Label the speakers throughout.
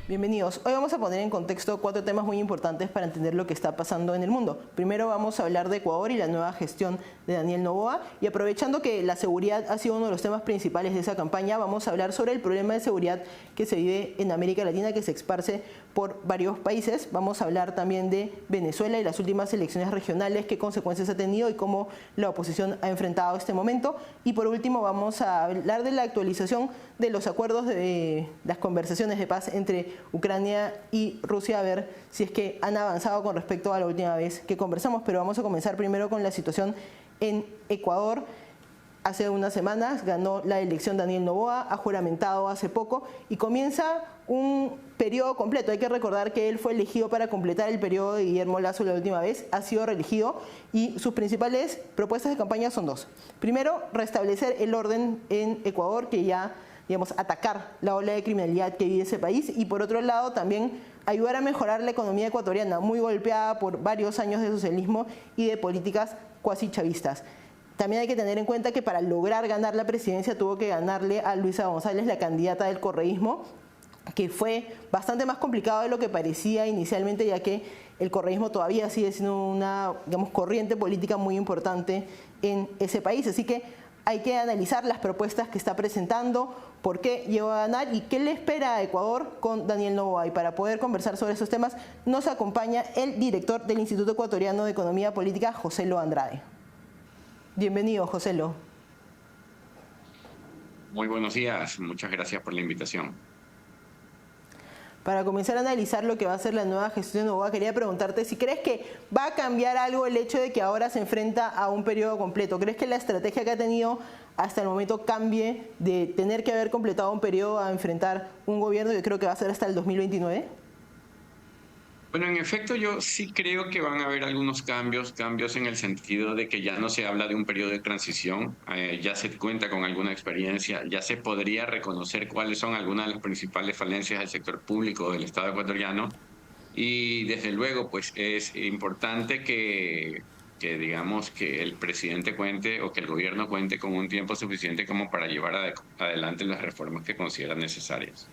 Speaker 1: Bienvenidos. Hoy vamos a poner en contexto 4 temas muy importantes para entender lo que está pasando en el mundo. Primero vamos a hablar de Ecuador y la nueva gestión de Daniel Noboa. Y aprovechando que la seguridad ha sido uno de los temas principales de esa campaña, vamos a hablar sobre el problema de seguridad que se vive en América Latina, que se esparce por varios países. Vamos a hablar también de Venezuela y las últimas elecciones regionales, qué consecuencias ha tenido y cómo la oposición ha enfrentado este momento. Y por último vamos a hablar de la actualización de los acuerdos de las conversaciones de paz entre Ucrania y Rusia, a ver si es que han avanzado con respecto a la última vez que conversamos. Pero vamos a comenzar primero con la situación en Ecuador. Hace unas semanas ganó la elección Daniel Noboa, ha juramentado hace poco y comienza un periodo completo. Hay que recordar que él fue elegido para completar el periodo de Guillermo Lasso la última vez, ha sido reelegido y sus principales propuestas de campaña son dos. Primero, restablecer el orden en Ecuador, que ya, digamos, atacar la ola de criminalidad que vive ese país, y por otro lado también ayudar a mejorar la economía ecuatoriana, muy golpeada por varios años de socialismo y de políticas cuasi chavistas. También hay que tener en cuenta que para lograr ganar la presidencia tuvo que ganarle a Luisa González, la candidata del correísmo, que fue bastante más complicado de lo que parecía inicialmente, ya que el correísmo todavía sigue siendo una, digamos, corriente política muy importante en ese país. Así que hay que analizar las propuestas que está presentando, por qué llegó a ganar y qué le espera a Ecuador con Daniel Noboa. Y para poder conversar sobre esos temas nos acompaña el director del Instituto Ecuatoriano de Economía Política, Joselo Andrade. Bienvenido, Joselo.
Speaker 2: Muy buenos días, muchas gracias por la invitación.
Speaker 1: Para comenzar a analizar lo que va a ser la nueva gestión de Noboa, quería preguntarte si crees que va a cambiar algo el hecho de que ahora se enfrenta a un periodo completo. ¿Crees que la estrategia que ha tenido hasta el momento cambie de tener que haber completado un periodo a enfrentar un gobierno que creo que va a ser hasta el 2029?
Speaker 2: Bueno, en efecto, yo sí creo que van a haber algunos cambios en el sentido de que ya no se habla de un periodo de transición, ya se cuenta con alguna experiencia, ya se podría reconocer cuáles son algunas de las principales falencias del sector público del Estado ecuatoriano y desde luego, pues es importante que digamos que el presidente cuente o que el gobierno cuente con un tiempo suficiente como para llevar adelante las reformas que consideran necesarias.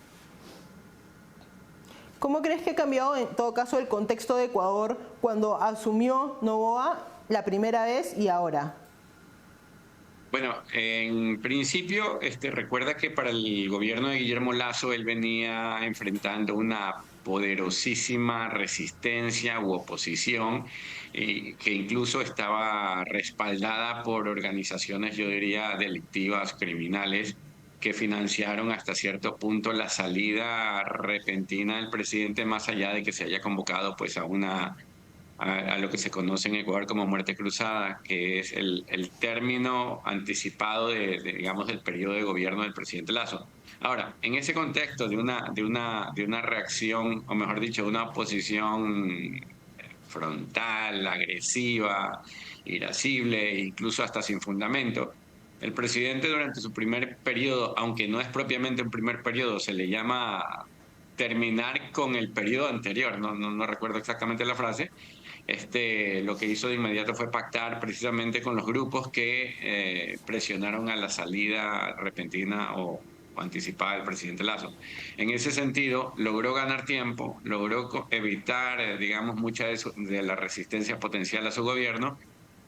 Speaker 1: ¿Cómo crees que ha cambiado en todo caso el contexto de Ecuador cuando asumió Noboa la primera vez y ahora?
Speaker 2: Bueno, en principio, recuerda que para el gobierno de Guillermo Lasso él venía enfrentando una poderosísima resistencia u oposición que incluso estaba respaldada por organizaciones, yo diría, delictivas, criminales, que financiaron hasta cierto punto la salida repentina del presidente, más allá de que se haya convocado pues a lo que se conoce en Ecuador como muerte cruzada, que es el término anticipado digamos, del periodo de gobierno del presidente Lasso. Ahora, en ese contexto de una reacción, o mejor dicho, de una oposición frontal, agresiva, irascible, incluso hasta sin fundamento, el presidente durante su primer periodo, aunque no es propiamente un primer periodo, se le llama terminar con el periodo anterior, no recuerdo exactamente la frase, lo que hizo de inmediato fue pactar precisamente con los grupos que presionaron a la salida repentina o anticipada del presidente Lasso. En ese sentido, logró ganar tiempo, logró evitar, digamos, mucha de la resistencia potencial a su gobierno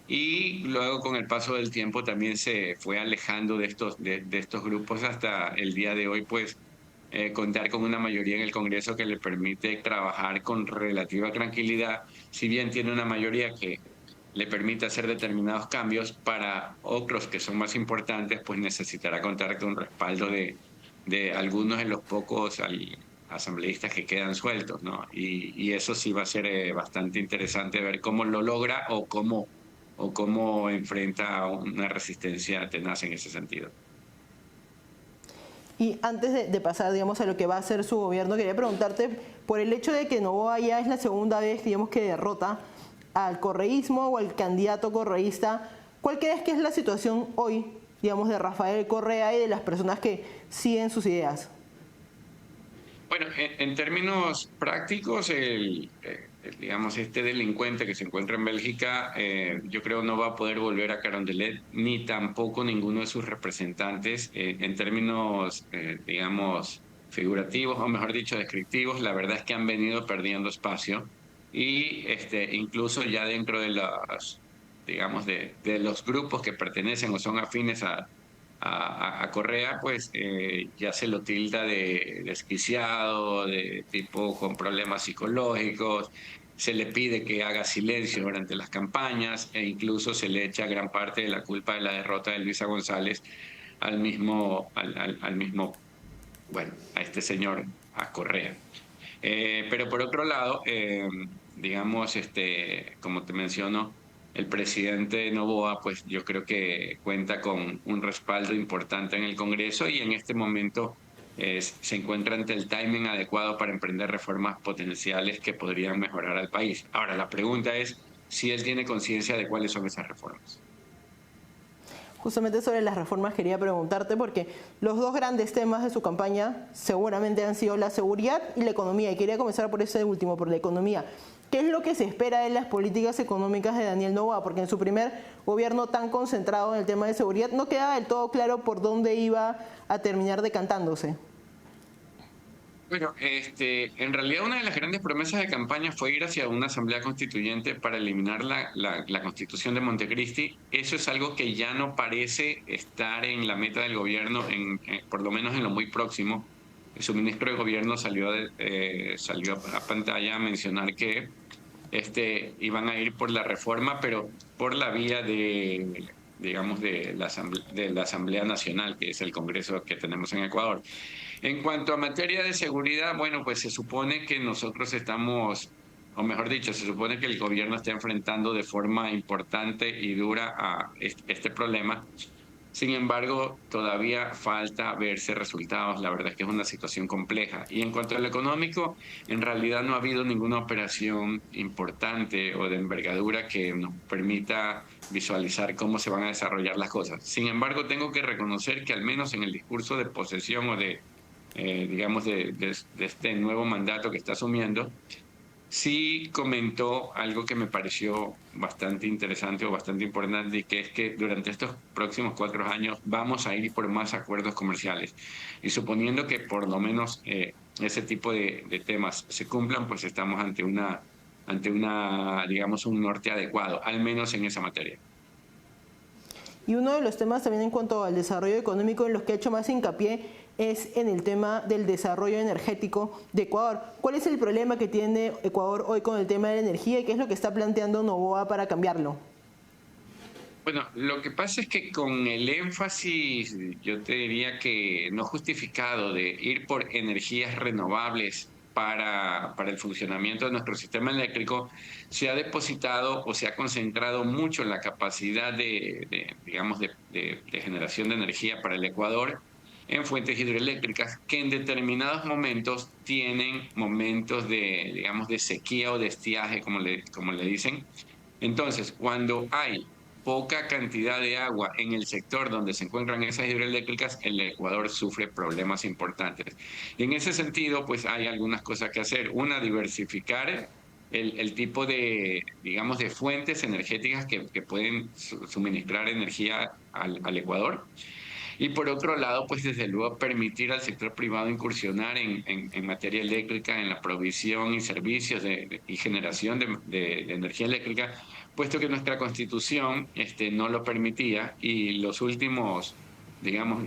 Speaker 2: y luego con el paso del tiempo también se fue alejando de estos grupos hasta el día de hoy, pues contar con una mayoría en el Congreso que le permite trabajar con relativa tranquilidad, si bien tiene una mayoría que le permite hacer determinados cambios, para otros que son más importantes, pues necesitará contar con un respaldo de algunos de los pocos asambleístas que quedan sueltos, ¿no? Y eso sí va a ser bastante interesante ver cómo lo logra o cómo enfrenta una resistencia tenaz en ese sentido.
Speaker 1: Y antes de pasar, digamos, a lo que va a hacer su gobierno, quería preguntarte por el hecho de que Noboa ya es la segunda vez, digamos, que derrota al correísmo o al candidato correísta. ¿Cuál crees que es la situación hoy, digamos, de Rafael Correa y de las personas que siguen sus ideas?
Speaker 2: Bueno, en términos prácticos, digamos, este delincuente que se encuentra en Bélgica, yo creo no va a poder volver a Carondelet, ni tampoco ninguno de sus representantes, en términos, digamos, figurativos, o mejor dicho, descriptivos, la verdad es que han venido perdiendo espacio y incluso ya dentro de los, digamos, de los grupos que pertenecen o son afines a Correa, pues ya se lo tilda de desquiciado, de tipo con problemas psicológicos, se le pide que haga silencio durante las campañas e incluso se le echa gran parte de la culpa de la derrota de Luisa González al mismo, bueno, a este señor, a Correa. Pero por otro lado, digamos, como te menciono, el presidente Noboa, pues yo creo que cuenta con un respaldo importante en el Congreso y en este momento se encuentra ante el timing adecuado para emprender reformas potenciales que podrían mejorar al país. Ahora, la pregunta es si él tiene conciencia de cuáles son esas reformas.
Speaker 1: Justamente sobre las reformas quería preguntarte porque los dos grandes temas de su campaña seguramente han sido la seguridad y la economía. Y quería comenzar por ese último, por la economía. ¿Qué es lo que se espera de las políticas económicas de Daniel Noboa? Porque en su primer gobierno tan concentrado en el tema de seguridad no quedaba del todo claro por dónde iba a terminar decantándose.
Speaker 2: Bueno, en realidad una de las grandes promesas de campaña fue ir hacia una asamblea constituyente para eliminar la constitución de Montecristi. Eso es algo que ya no parece estar en la meta del gobierno, por lo menos en lo muy próximo. Su ministro de gobierno salió a pantalla a mencionar que iban a ir por la reforma, pero por la vía digamos, de la Asamblea Nacional, que es el Congreso que tenemos en Ecuador. En cuanto a materia de seguridad, bueno, pues se supone que nosotros estamos, o mejor dicho, se supone que el gobierno está enfrentando de forma importante y dura a este problema. Sin embargo, todavía falta verse resultados. La verdad es que es una situación compleja. Y en cuanto a lo económico, en realidad no ha habido ninguna operación importante o de envergadura que nos permita visualizar cómo se van a desarrollar las cosas. Sin embargo, tengo que reconocer que al menos en el discurso de posesión o digamos, de este nuevo mandato que está asumiendo, sí comentó algo que me pareció bastante interesante o bastante importante, y que es que durante estos próximos 4 años vamos a ir por más acuerdos comerciales. Y suponiendo que por lo menos ese tipo de temas se cumplan, pues estamos digamos, un norte adecuado, al menos en esa materia.
Speaker 1: Y uno de los temas también en cuanto al desarrollo económico en los que ha hecho más hincapié es en el tema del desarrollo energético de Ecuador. ¿Cuál es el problema que tiene Ecuador hoy con el tema de la energía y qué es lo que está planteando Noboa para cambiarlo?
Speaker 2: Bueno, lo que pasa es que con el énfasis, yo te diría que no justificado, de ir por energías renovables para el funcionamiento de nuestro sistema eléctrico, se ha depositado o se ha concentrado mucho en la capacidad digamos, de generación de energía para el Ecuador en fuentes hidroeléctricas que en determinados momentos tienen momentos digamos, de sequía o de estiaje, como le dicen. Entonces, cuando hay poca cantidad de agua en el sector donde se encuentran esas hidroeléctricas, el Ecuador sufre problemas importantes. Y en ese sentido, pues hay algunas cosas que hacer. Una, diversificar el tipo digamos, de fuentes energéticas que pueden suministrar energía al Ecuador. Y por otro lado, pues desde luego permitir al sector privado incursionar en materia eléctrica, en la provisión y servicios y generación de energía eléctrica, puesto que nuestra Constitución no lo permitía, y los últimos, digamos,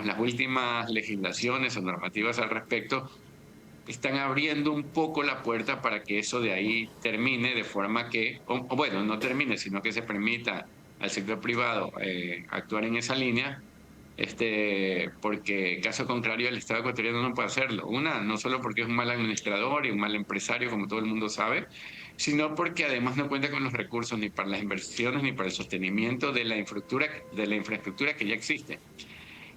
Speaker 2: las últimas legislaciones o normativas al respecto están abriendo un poco la puerta para que eso de ahí termine, de forma que, o bueno, no termine, sino que se permita al sector privado actuar en esa línea, porque caso contrario el Estado ecuatoriano no puede hacerlo. Una, no solo porque es un mal administrador y un mal empresario, como todo el mundo sabe, sino porque además no cuenta con los recursos ni para las inversiones ni para el sostenimiento de la infraestructura que ya existe.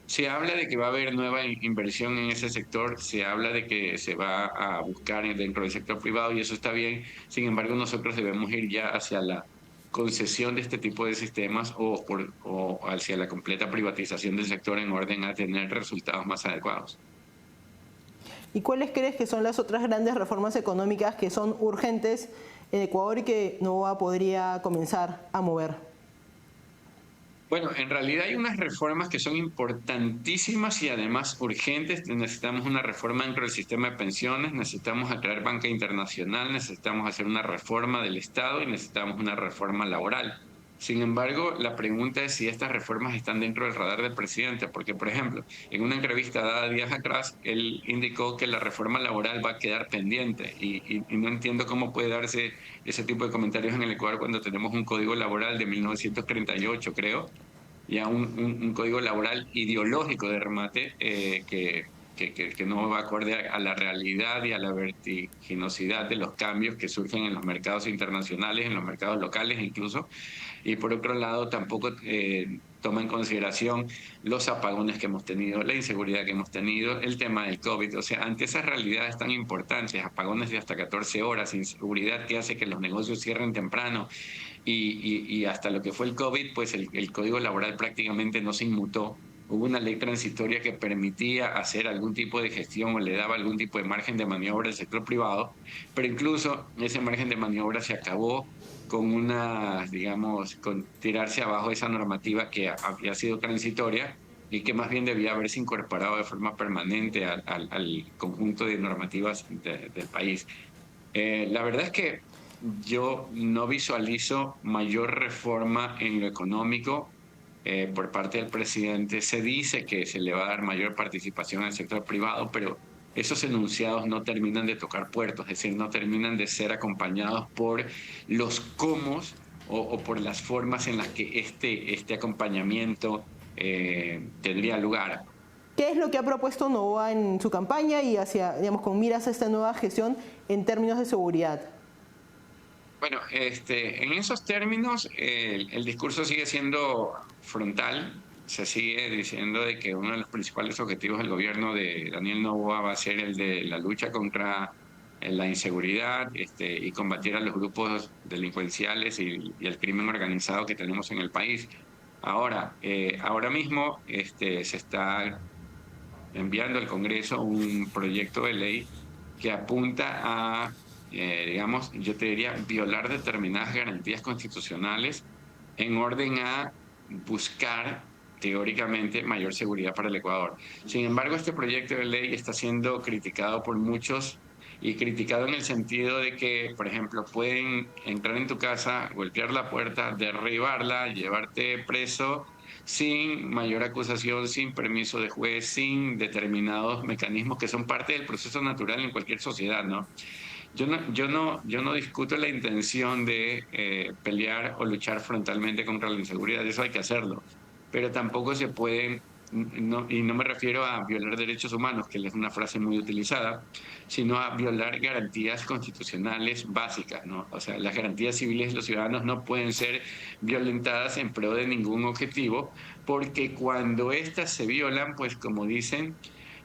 Speaker 2: Se habla de que va a haber nueva inversión en ese sector, se habla de que se va a buscar dentro del sector privado, y eso está bien. Sin embargo, nosotros debemos ir ya hacia la concesión de este tipo de sistemas o hacia la completa privatización del sector en orden a tener resultados más adecuados.
Speaker 1: ¿Y cuáles crees que son las otras grandes reformas económicas que son urgentes en Ecuador y que Noboa podría comenzar a mover?
Speaker 2: Bueno, en realidad hay unas reformas que son importantísimas y además urgentes. Necesitamos una reforma dentro del sistema de pensiones, necesitamos atraer banca internacional, necesitamos hacer una reforma del Estado y necesitamos una reforma laboral. Sin embargo, la pregunta es si estas reformas están dentro del radar del presidente, porque, por ejemplo, en una entrevista dada días atrás, él indicó que la reforma laboral va a quedar pendiente y no entiendo cómo puede darse ese tipo de comentarios en el Ecuador cuando tenemos un código laboral de 1938, creo, ya un código laboral ideológico de remate que no va acorde a la realidad y a la vertiginosidad de los cambios que surgen en los mercados internacionales, en los mercados locales incluso, y por otro lado tampoco toma en consideración los apagones que hemos tenido, la inseguridad que hemos tenido, el tema del COVID. O sea, ante esas realidades tan importantes, apagones de hasta 14 horas, inseguridad que hace que los negocios cierren temprano y hasta lo que fue el COVID, pues el código laboral prácticamente no se inmutó. Hubo una ley transitoria que permitía hacer algún tipo de gestión o le daba algún tipo de margen de maniobra al sector privado, pero incluso ese margen de maniobra se acabó con una, digamos, con tirarse abajo esa normativa que había sido transitoria y que más bien debía haberse incorporado de forma permanente al conjunto de normativas del país. La verdad es que yo no visualizo mayor reforma en lo económico por parte del presidente. Se dice que se le va a dar mayor participación al sector privado, pero esos enunciados no terminan de tocar puertos, es decir, no terminan de ser acompañados por los cómo o por las formas en las que este acompañamiento tendría lugar.
Speaker 1: ¿Qué es lo que ha propuesto Noboa en su campaña y hacia, digamos, con miras a esta nueva gestión en términos de seguridad?
Speaker 2: Bueno, en esos términos el discurso sigue siendo frontal. Se sigue diciendo de que uno de los principales objetivos del gobierno de Daniel Noboa va a ser el de la lucha contra la inseguridad y combatir a los grupos delincuenciales y el crimen organizado que tenemos en el país. Ahora mismo se está enviando al Congreso un proyecto de ley que apunta a, digamos, yo te diría, violar determinadas garantías constitucionales en orden a buscar teóricamente mayor seguridad para el Ecuador. Sin embargo, este proyecto de ley está siendo criticado por muchos y criticado en el sentido de que, por ejemplo, pueden entrar en tu casa, golpear la puerta, derribarla, llevarte preso sin mayor acusación, sin permiso de juez, sin determinados mecanismos que son parte del proceso natural en cualquier sociedad, ¿no? Yo no discuto la intención de pelear o luchar frontalmente contra la inseguridad, eso hay que hacerlo, pero tampoco se pueden, y no me refiero a violar derechos humanos, que es una frase muy utilizada, sino a violar garantías constitucionales básicas, ¿no? O sea, las garantías civiles de los ciudadanos no pueden ser violentadas en pro de ningún objetivo, porque cuando éstas se violan, pues como dicen,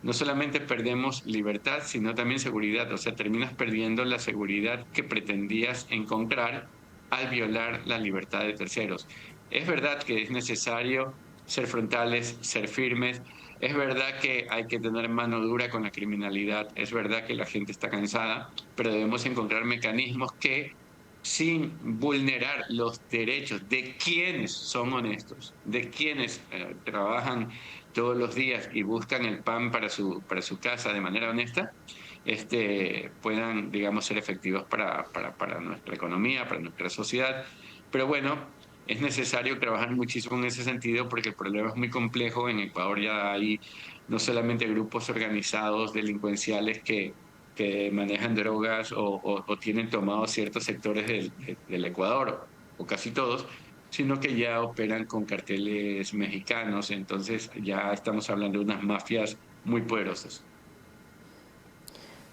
Speaker 2: no solamente perdemos libertad, sino también seguridad. O sea, terminas perdiendo la seguridad que pretendías encontrar al violar la libertad de terceros. Es verdad que es necesario ser frontales, ser firmes. Es verdad que hay que tener mano dura con la criminalidad. Es verdad que la gente está cansada, pero debemos encontrar mecanismos que, sin vulnerar los derechos de quienes son honestos, de quienes trabajan todos los días y buscan el pan para su casa de manera honesta, puedan, digamos, ser efectivos para nuestra economía, para nuestra sociedad. Pero bueno, es necesario trabajar muchísimo en ese sentido porque el problema es muy complejo. En Ecuador ya hay no solamente grupos organizados delincuenciales que manejan drogas o tienen tomados ciertos sectores del Ecuador, o casi todos, sino que ya operan con carteles mexicanos. Entonces ya estamos hablando de unas mafias muy poderosas.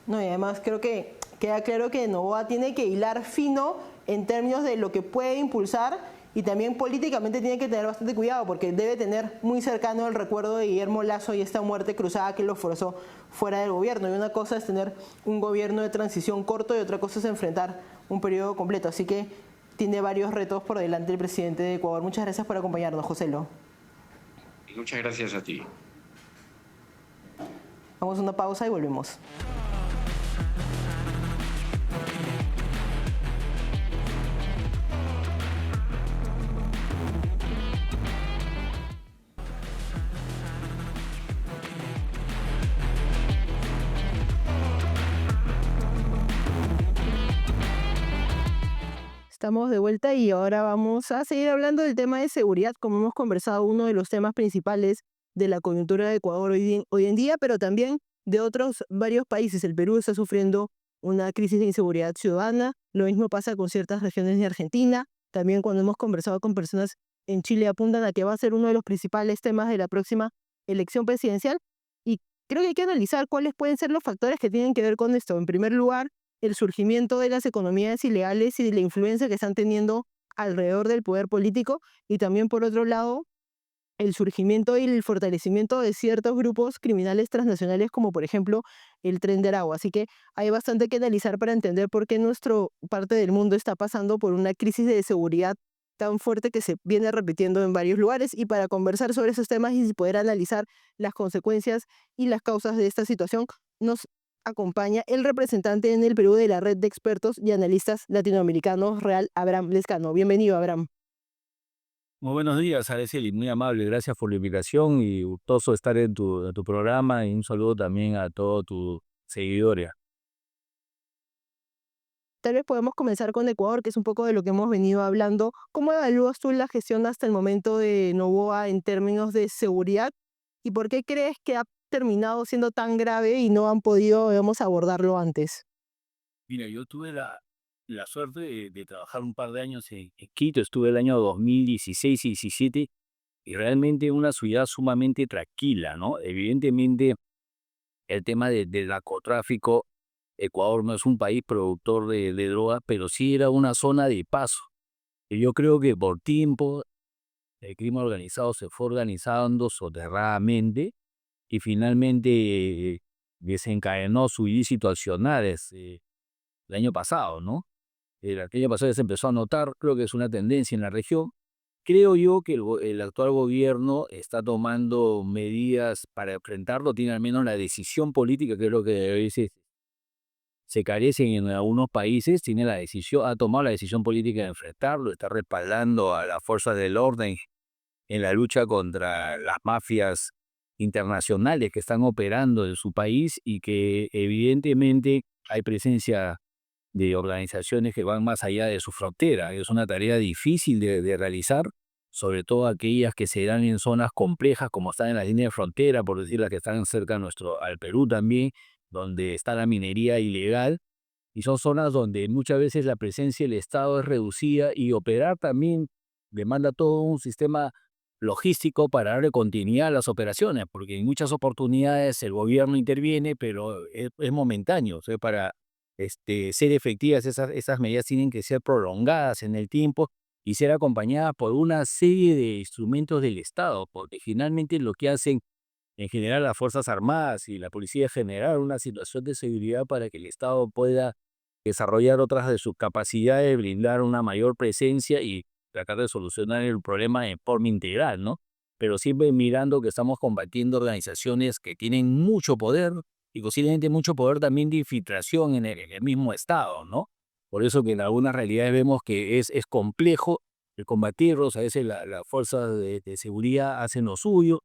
Speaker 1: No, y además creo que queda claro que Noboa tiene que hilar fino en términos de lo que puede impulsar y también políticamente tiene que tener bastante cuidado porque debe tener muy cercano el recuerdo de Guillermo Lasso y esta muerte cruzada que lo forzó fuera del gobierno. Y una cosa es tener un gobierno de transición corto y otra cosa es enfrentar un periodo completo. Así que tiene varios retos por delante el presidente de Ecuador. Muchas gracias por acompañarnos, Joselo.
Speaker 2: Muchas gracias a ti.
Speaker 1: Vamos a una pausa y volvemos. Estamos de vuelta y ahora vamos a seguir hablando del tema de seguridad, como hemos conversado, uno de los temas principales de la coyuntura de Ecuador hoy en día, pero también de otros varios países. El Perú está sufriendo una crisis de inseguridad ciudadana, lo mismo pasa con ciertas regiones de Argentina. También cuando hemos conversado con personas en Chile apuntan a que va a ser uno de los principales temas de la próxima elección presidencial. Y creo que hay que analizar cuáles pueden ser los factores que tienen que ver con esto. En primer lugar, el surgimiento de las economías ilegales y de la influencia que están teniendo alrededor del poder político, y también por otro lado el surgimiento y el fortalecimiento de ciertos grupos criminales transnacionales como por ejemplo el Tren de Aragua. Así que hay bastante que analizar para entender por qué nuestra parte del mundo está pasando por una crisis de seguridad tan fuerte que se viene repitiendo en varios lugares. Y para conversar sobre esos temas y poder analizar las consecuencias y las causas de esta situación, nos acompaña el representante en el Perú de la Red de Expertos y Analistas Latinoamericanos Real, Abraham Lescano. Bienvenido, Abraham.
Speaker 3: Muy buenos días, Araceli, muy amable, gracias por la invitación y gustoso estar en tu programa y un saludo también a todos tus seguidores.
Speaker 1: Tal vez podemos comenzar con Ecuador, que es un poco de lo que hemos venido hablando. ¿Cómo evalúas tú la gestión hasta el momento de Noboa en términos de seguridad? ¿Y por qué crees que ha terminado siendo tan grave y no han podido, digamos, abordarlo antes?
Speaker 3: Mira, yo tuve la suerte de trabajar un par de años en Quito, estuve el año 2016 y 17 y realmente una ciudad sumamente tranquila, ¿no? Evidentemente el tema del narcotráfico, Ecuador no es un país productor de drogas, pero sí era una zona de paso. Y yo creo que por tiempo el crimen organizado se fue organizando soterradamente y finalmente desencadenó su ilícito accionar el año pasado, ¿no? El año pasado ya se empezó a notar, creo que es una tendencia en la región. Creo yo que el actual gobierno está tomando medidas para enfrentarlo, tiene al menos la decisión política, que es lo que a veces se carecen en algunos países, tiene la decisión, ha tomado la decisión política de enfrentarlo, está respaldando a las fuerzas del orden en la lucha contra las mafias internacionales que están operando en su país y que evidentemente hay presencia de organizaciones que van más allá de su frontera. Es una tarea difícil de realizar, sobre todo aquellas que se dan en zonas complejas como están en la línea de frontera, por decir las que están cerca al Perú también, donde está la minería ilegal y son zonas donde muchas veces la presencia del Estado es reducida y operar también demanda todo un sistema logístico para darle continuidad a las operaciones, porque en muchas oportunidades el gobierno interviene, pero es momentáneo. O sea, para ser efectivas esas medidas tienen que ser prolongadas en el tiempo y ser acompañadas por una serie de instrumentos del Estado, porque finalmente lo que hacen en general las Fuerzas Armadas y la Policía es generar una situación de seguridad para que el Estado pueda desarrollar otras de sus capacidades, brindar una mayor presencia y tratar de solucionar el problema de forma integral, ¿no? Pero siempre mirando que estamos combatiendo organizaciones que tienen mucho poder y posiblemente mucho poder también de infiltración en el mismo Estado, ¿no? Por eso que en algunas realidades vemos que es complejo el combatirlos, a veces las fuerzas de seguridad hacen lo suyo,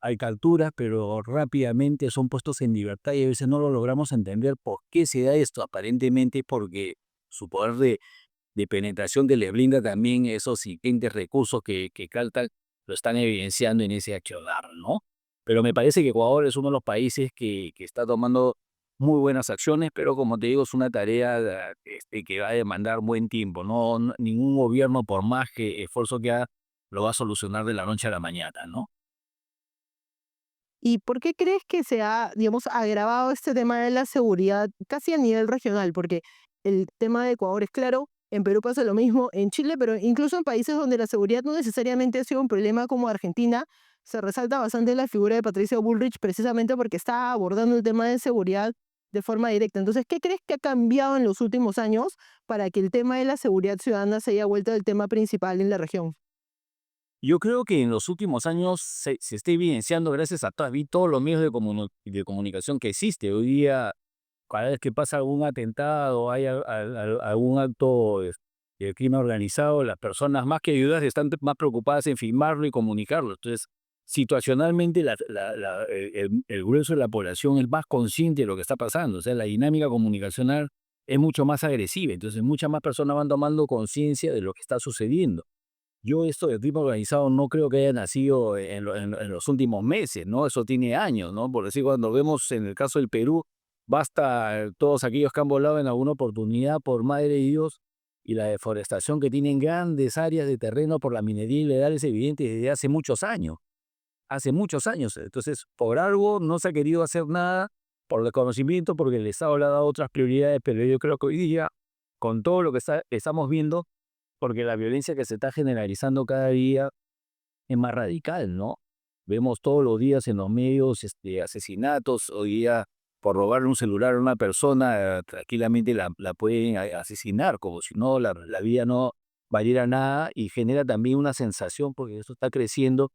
Speaker 3: hay capturas, pero rápidamente son puestos en libertad y a veces no lo logramos entender por qué se da esto. Aparentemente porque su poder de penetración que les brinda también esos siguientes recursos que Caltag lo están evidenciando en ese accionar, ¿no? Pero me parece que Ecuador es uno de los países que está tomando muy buenas acciones, pero como te digo, es una tarea que va a demandar buen tiempo. Ningún gobierno, por más que esfuerzo que haga, lo va a solucionar de la noche a la mañana, ¿no?
Speaker 1: ¿Y por qué crees que se ha, digamos, agravado este tema de la seguridad casi a nivel regional? Porque el tema de Ecuador es claro, en Perú pasa lo mismo, en Chile, pero incluso en países donde la seguridad no necesariamente ha sido un problema como Argentina, se resalta bastante la figura de Patricio Bullrich precisamente porque está abordando el tema de seguridad de forma directa. Entonces, ¿qué crees que ha cambiado en los últimos años para que el tema de la seguridad ciudadana se haya vuelto el tema principal en la región?
Speaker 3: Yo creo que en los últimos años se está evidenciando gracias a todos los medios de comunicación que existe. Hoy día, cada vez que pasa algún atentado, hay algún acto de crimen organizado, las personas más que ayudas están más preocupadas en filmarlo y comunicarlo. Entonces, situacionalmente, el grueso de la población es más consciente de lo que está pasando. O sea, la dinámica comunicacional es mucho más agresiva. Entonces muchas más personas van tomando conciencia de lo que está sucediendo. Yo esto del crimen organizado no creo que haya nacido en los últimos meses, ¿no? Eso tiene años, ¿no? Por decir, cuando vemos en el caso del Perú, basta todos aquellos que han volado en alguna oportunidad por Madre de Dios, y la deforestación que tienen grandes áreas de terreno por la minería ilegal es evidente desde hace muchos años. Hace muchos años. Entonces, por algo no se ha querido hacer nada, por desconocimiento, porque el Estado le ha dado otras prioridades, pero yo creo que hoy día, con todo lo que estamos viendo, porque la violencia que se está generalizando cada día es más radical, ¿no? Vemos todos los días en los medios asesinatos. Hoy día, por robarle un celular a una persona, tranquilamente la pueden asesinar, como si no la vida no valiera nada, y genera también una sensación, porque esto está creciendo,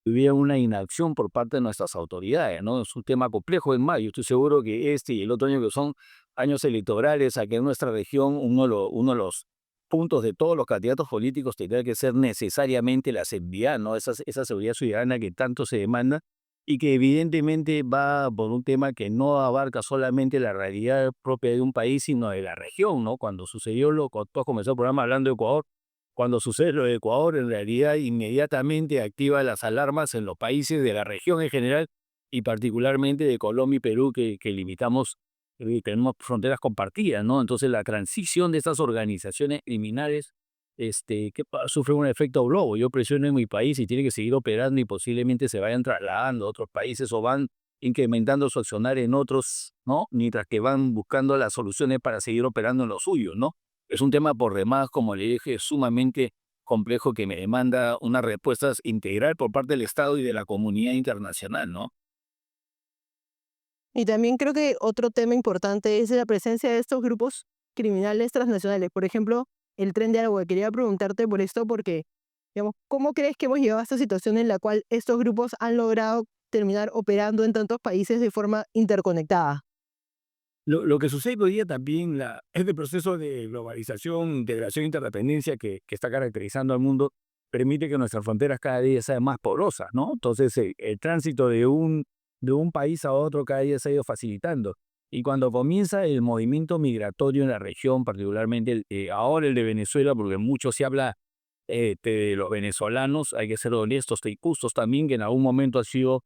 Speaker 3: que hubiera una inacción por parte de nuestras autoridades, ¿no? Es un tema complejo. Es más, yo estoy seguro que este y el otro año, que son años electorales, aquí en nuestra región, uno de los puntos de todos los candidatos políticos tendría que ser necesariamente la seguridad, ¿no? Esa seguridad ciudadana que tanto se demanda, y que evidentemente va por un tema que no abarca solamente la realidad propia de un país, sino de la región, ¿no? Cuando sucedió cuando tú has comenzado el programa hablando de Ecuador, cuando sucede lo de Ecuador, en realidad inmediatamente activa las alarmas en los países de la región en general, y particularmente de Colombia y Perú, que limitamos, tenemos fronteras compartidas, ¿no? Entonces la transición de estas organizaciones criminales, sufre un efecto globo. Yo presiono en mi país y tiene que seguir operando, y posiblemente se vayan trasladando a otros países o van incrementando su accionar en otros, ¿no? Mientras que van buscando las soluciones para seguir operando en lo suyo, ¿no? Es un tema por demás, como le dije, sumamente complejo, que me demanda una respuesta integral por parte del Estado y de la comunidad internacional, ¿no?
Speaker 1: Y también creo que otro tema importante es la presencia de estos grupos criminales transnacionales. Por ejemplo, el Tren de Aragua. Quería preguntarte por esto porque, digamos, ¿cómo crees que hemos llegado a esta situación en la cual estos grupos han logrado terminar operando en tantos países de forma interconectada?
Speaker 3: Lo que sucede hoy día también, este proceso de globalización, integración e interdependencia que está caracterizando al mundo, permite que nuestras fronteras cada día sean más porosas, ¿no? Entonces, el tránsito de un país a otro cada día se ha ido facilitando. Y cuando comienza el movimiento migratorio en la región, particularmente ahora el de Venezuela, porque mucho se habla de los venezolanos, hay que ser honestos y justos también, que en algún momento ha sido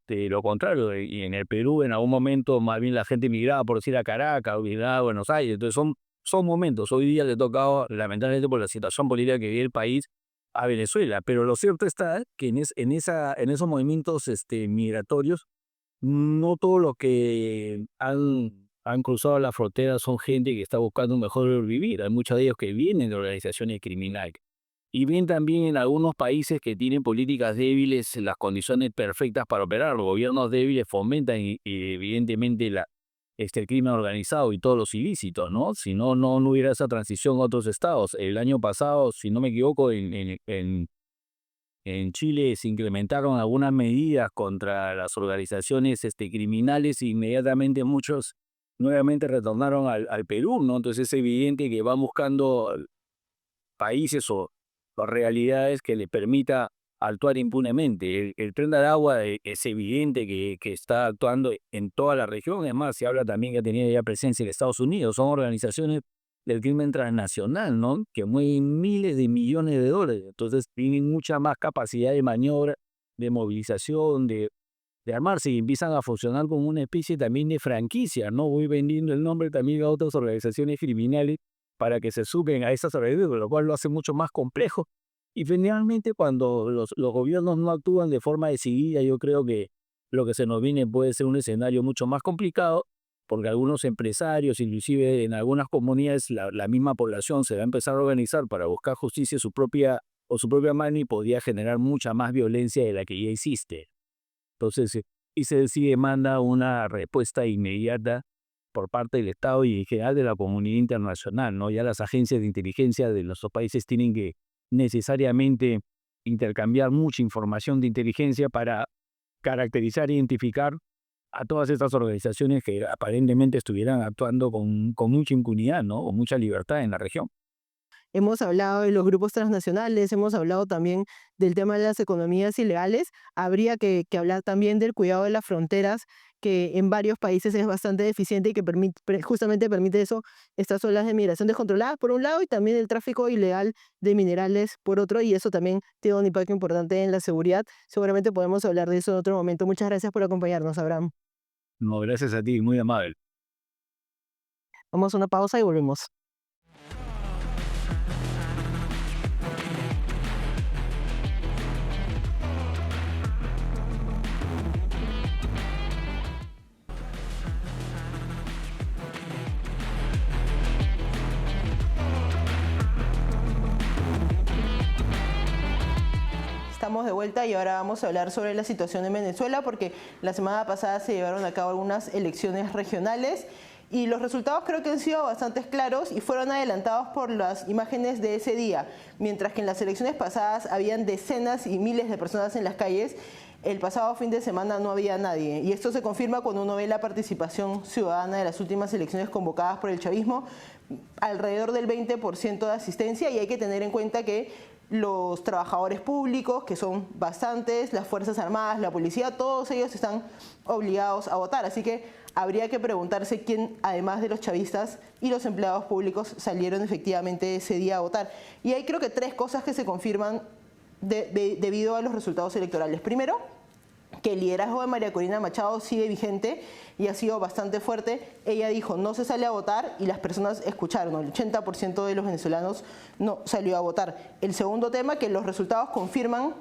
Speaker 3: lo contrario. Y en el Perú, en algún momento, más bien la gente migraba, por decir, a Caracas, o migraba a Buenos Aires. Entonces son momentos. Hoy día le ha tocado, lamentablemente por la situación política que vive el país, a Venezuela. Pero lo cierto está que en esos movimientos migratorios, no todos los que han cruzado la frontera son gente que está buscando un mejor vivir. Hay muchos de ellos que vienen de organizaciones criminales. Y bien, también en algunos países que tienen políticas débiles, las condiciones perfectas para operar. Los gobiernos débiles fomentan evidentemente el crimen organizado y todos los ilícitos, ¿no? Si no, no hubiera esa transición a otros estados. El año pasado, si no me equivoco, en Chile se incrementaron algunas medidas contra las organizaciones criminales, e inmediatamente muchos nuevamente retornaron al Perú, ¿no? Entonces es evidente que van buscando países o realidades que le permita actuar impunemente. El Tren de Aragua, es evidente que está actuando en toda la región. Es más, se habla también que tenía ya presencia en Estados Unidos. Son organizaciones del crimen transnacional, ¿no? Que mueven miles de millones de dólares. Entonces tienen mucha más capacidad de maniobra, de movilización, de armarse, y empiezan a funcionar como una especie también de franquicia, ¿no? Voy vendiendo el nombre también a otras organizaciones criminales para que se suben a esas organizaciones, lo cual lo hace mucho más complejo. Y finalmente, cuando los gobiernos no actúan de forma decidida, yo creo que lo que se nos viene puede ser un escenario mucho más complicado, porque algunos empresarios, inclusive en algunas comunidades, la misma población se va a empezar a organizar para buscar justicia su propia mano, y podría generar mucha más violencia de la que ya existe. Entonces, y se demanda una respuesta inmediata por parte del Estado y en general de la comunidad internacional, ¿no? Ya las agencias de inteligencia de nuestros países tienen que necesariamente intercambiar mucha información de inteligencia para caracterizar e identificar a todas estas organizaciones que aparentemente estuvieran actuando con mucha impunidad, ¿no? O mucha libertad en la región.
Speaker 1: hemos hablado de los grupos transnacionales, hemos hablado también del tema de las economías ilegales, habría que hablar también del cuidado de las fronteras, que en varios países es bastante deficiente y que justamente permite eso, estas olas de migración descontroladas por un lado y también el tráfico ilegal de minerales por otro, y eso también tiene un impacto importante en la seguridad. Seguramente podemos hablar de eso en otro momento. Muchas gracias por acompañarnos, Abraham.
Speaker 3: No, gracias a ti, muy amable.
Speaker 1: Vamos a una pausa y volvemos. Estamos de vuelta y ahora vamos a hablar sobre la situación en Venezuela, porque la semana pasada se llevaron a cabo algunas elecciones regionales y los resultados creo que han sido bastante claros y fueron adelantados por las imágenes de ese día. Mientras que en las elecciones pasadas habían decenas y miles de personas en las calles, el pasado fin de semana no había nadie. Y esto se confirma cuando uno ve la participación ciudadana de las últimas elecciones convocadas por el chavismo, alrededor del 20% de asistencia, y hay que tener en cuenta que los trabajadores públicos, que son bastantes, las Fuerzas Armadas, la policía, todos ellos están obligados a votar. Así que habría que preguntarse quién, además de los chavistas y los empleados públicos, salieron efectivamente ese día a votar. Y hay creo que 3 cosas que se confirman debido a los resultados electorales. Primero, que el liderazgo de María Corina Machado sigue vigente y ha sido bastante fuerte. Ella dijo no se sale a votar y las personas escucharon, el 80% de los venezolanos no salió a votar. El segundo tema, que los resultados confirman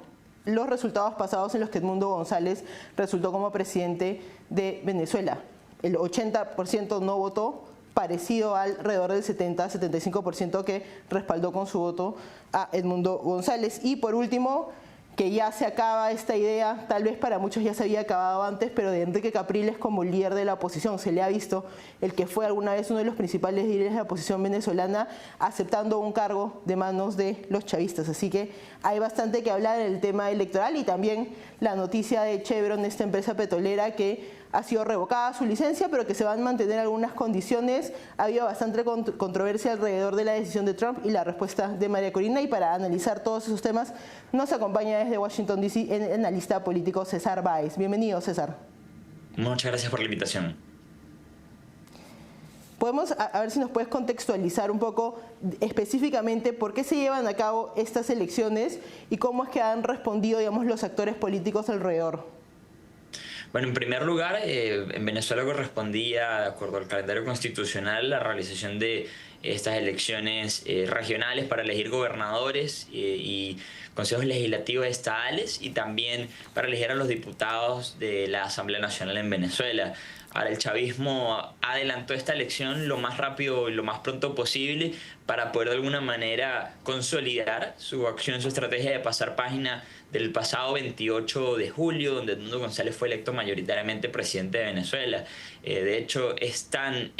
Speaker 1: los resultados pasados en los que Edmundo González resultó como presidente de Venezuela. El 80% no votó, parecido al alrededor del 70-75% que respaldó con su voto a Edmundo González. Y por último, que ya se acaba esta idea, tal vez para muchos ya se había acabado antes, pero de Enrique Capriles como líder de la oposición. Se le ha visto el que fue alguna vez uno de los principales líderes de la oposición venezolana aceptando un cargo de manos de los chavistas. Así que hay bastante que hablar en el tema electoral, y también la noticia de Chevron, esta empresa petrolera que ha sido revocada su licencia, pero que se van a mantener algunas condiciones. Ha habido bastante controversia alrededor de la decisión de Trump y la respuesta de María Corina, y para analizar todos esos temas nos acompaña desde Washington, D.C. el analista político César Báez. Bienvenido, César.
Speaker 4: Muchas gracias por la invitación.
Speaker 1: Podemos, a ver si nos puedes contextualizar un poco específicamente por qué se llevan a cabo estas elecciones y cómo es que han respondido, digamos, los actores políticos alrededor.
Speaker 4: Bueno, en primer lugar, en Venezuela correspondía, de acuerdo al calendario constitucional, la realización de estas elecciones regionales para elegir gobernadores y consejos legislativos estatales, y también para elegir a los diputados de la Asamblea Nacional en Venezuela. Ahora, el chavismo adelantó esta elección lo más rápido y lo más pronto posible para poder de alguna manera consolidar su acción, su estrategia de pasar página del pasado 28 de julio, donde Edmundo González fue electo mayoritariamente presidente de Venezuela. De hecho, es tan